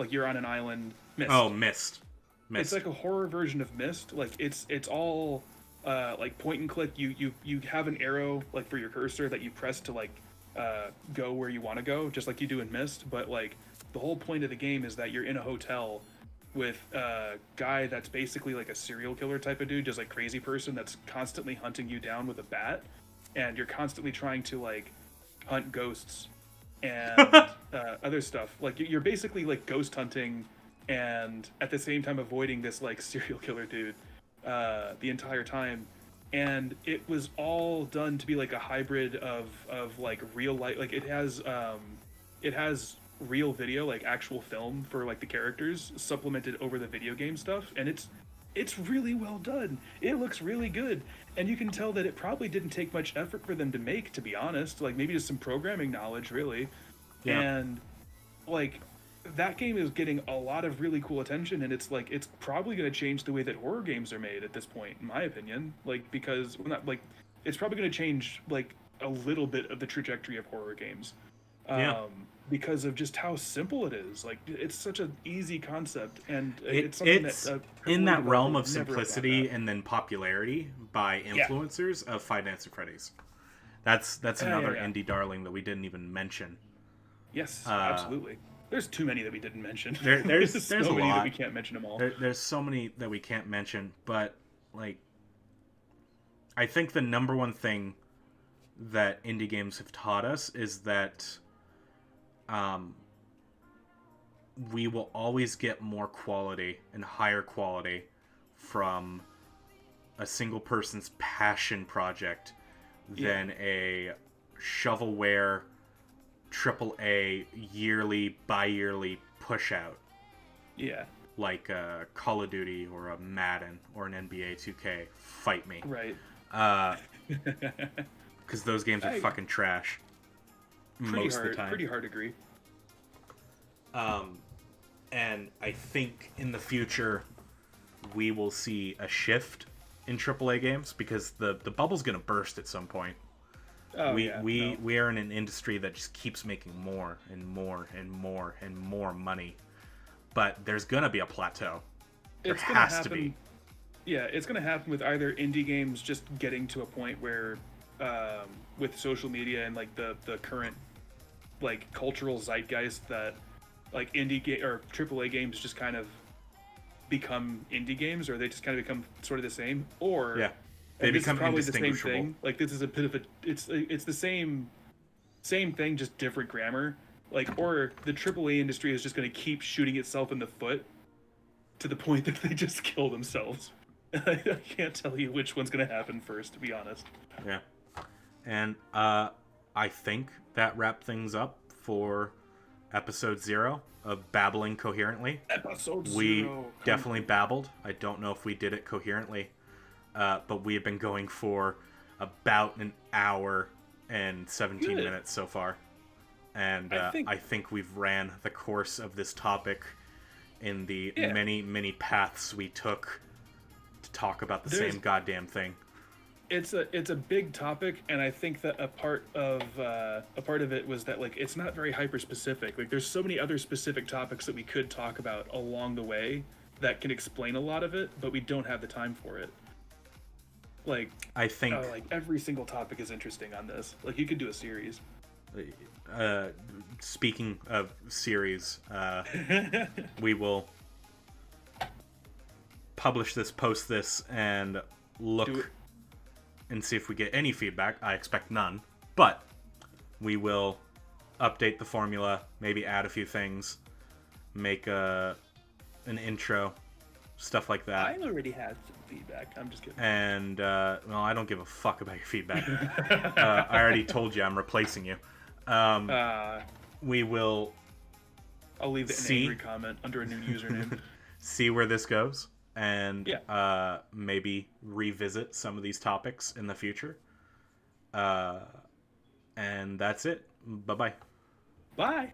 Speaker 2: You're on an island. Myst.
Speaker 1: Oh, Myst.
Speaker 2: It's a horror version of Myst. It's all point and click. You have an arrow for your cursor that you press to go where you want to go, just like you do in Myst. But the whole point of the game is that you're in a hotel with a guy that's basically a serial killer type of dude, just crazy person that's constantly hunting you down with a bat, and you're constantly trying to hunt ghosts and other stuff. Like you're basically like ghost hunting, and at the same time avoiding this like serial killer dude the entire time. And it was all done to be like a hybrid of like real life. Like it has real video, like actual film for like the characters supplemented over the video game stuff, and it's really well done. It looks really good, and you can tell that it probably didn't take much effort for them to make, to be honest. Like maybe just some programming knowledge, really.
Speaker 1: Yeah.
Speaker 2: And like that game is getting a lot of really cool attention, and it's like it's probably going to change the way that horror games are made at this point, in my opinion. Like because well, not like it's probably going to change like a little bit of the trajectory of horror games.
Speaker 1: Yeah.
Speaker 2: Because of just how simple it is. Like it's such an easy concept, and
Speaker 1: It's
Speaker 2: that
Speaker 1: in that realm of
Speaker 2: would never have thought
Speaker 1: simplicity
Speaker 2: that.
Speaker 1: and then popularity by influencers of Five Nights at Freddy's. That's another
Speaker 2: yeah.
Speaker 1: indie darling that we didn't even mention.
Speaker 2: Yes, absolutely. There's too many that we didn't mention.
Speaker 1: There's
Speaker 2: so
Speaker 1: a
Speaker 2: many
Speaker 1: lot.
Speaker 2: that we can't mention them all.
Speaker 1: There's so many that we can't mention, but like, I think the number one thing that indie games have taught us is that we will always get more quality and higher quality from a single person's passion project than a shovelware AAA yearly, bi-yearly push out.
Speaker 2: Yeah.
Speaker 1: Like a Call of Duty or a Madden or an NBA 2K. Fight me.
Speaker 2: Right.
Speaker 1: Because those games are fucking trash. Most of the time.
Speaker 2: Pretty hard to agree.
Speaker 1: And I think in the future we will see a shift in AAA games because the bubble's gonna burst at some point. We are in an industry that just keeps making more and more and more and more money, but there's gonna be a plateau. There has to be.
Speaker 2: Yeah, it's gonna happen with either indie games just getting to a point where, with social media and like the current like cultural zeitgeist, that like or AAA games just kind of become indie games, or they just kind of become sort of the same, or
Speaker 1: they become
Speaker 2: probably the same
Speaker 1: indistinguishable.
Speaker 2: thing. Like this is a bit of a it's the same thing, just different grammar. Like, or the AAA industry is just going to keep shooting itself in the foot to the point that they just kill themselves. I can't tell you which one's going to happen first, to be honest.
Speaker 1: Yeah. And I think that wrapped things up for episode 0 of Babbling Coherently.
Speaker 2: Episode 0.
Speaker 1: We definitely babbled. I don't know if we did it coherently, but we have been going for about an hour and 17 minutes so far. And I think we've ran the course of this topic in the many, many paths we took to talk about the same goddamn thing.
Speaker 2: It's a big topic, and I think that a part of it was that like it's not very hyper specific. Like there's so many other specific topics that we could talk about along the way that can explain a lot of it, but we don't have the time for it. Like
Speaker 1: I think
Speaker 2: like every single topic is interesting on this. Like you could do a series.
Speaker 1: Speaking of series, we will publish this, post this, and look and see if we get any feedback. I expect none, but we will update the formula, maybe add a few things, make an intro, stuff like that.
Speaker 2: I already had some feedback. I'm just kidding.
Speaker 1: And well, I don't give a fuck about your feedback. I already told you I'm replacing you. We will.
Speaker 2: I'll leave an angry comment under a new username.
Speaker 1: See where this goes, and maybe revisit some of these topics in the future. And that's it. Bye-bye.
Speaker 2: Bye.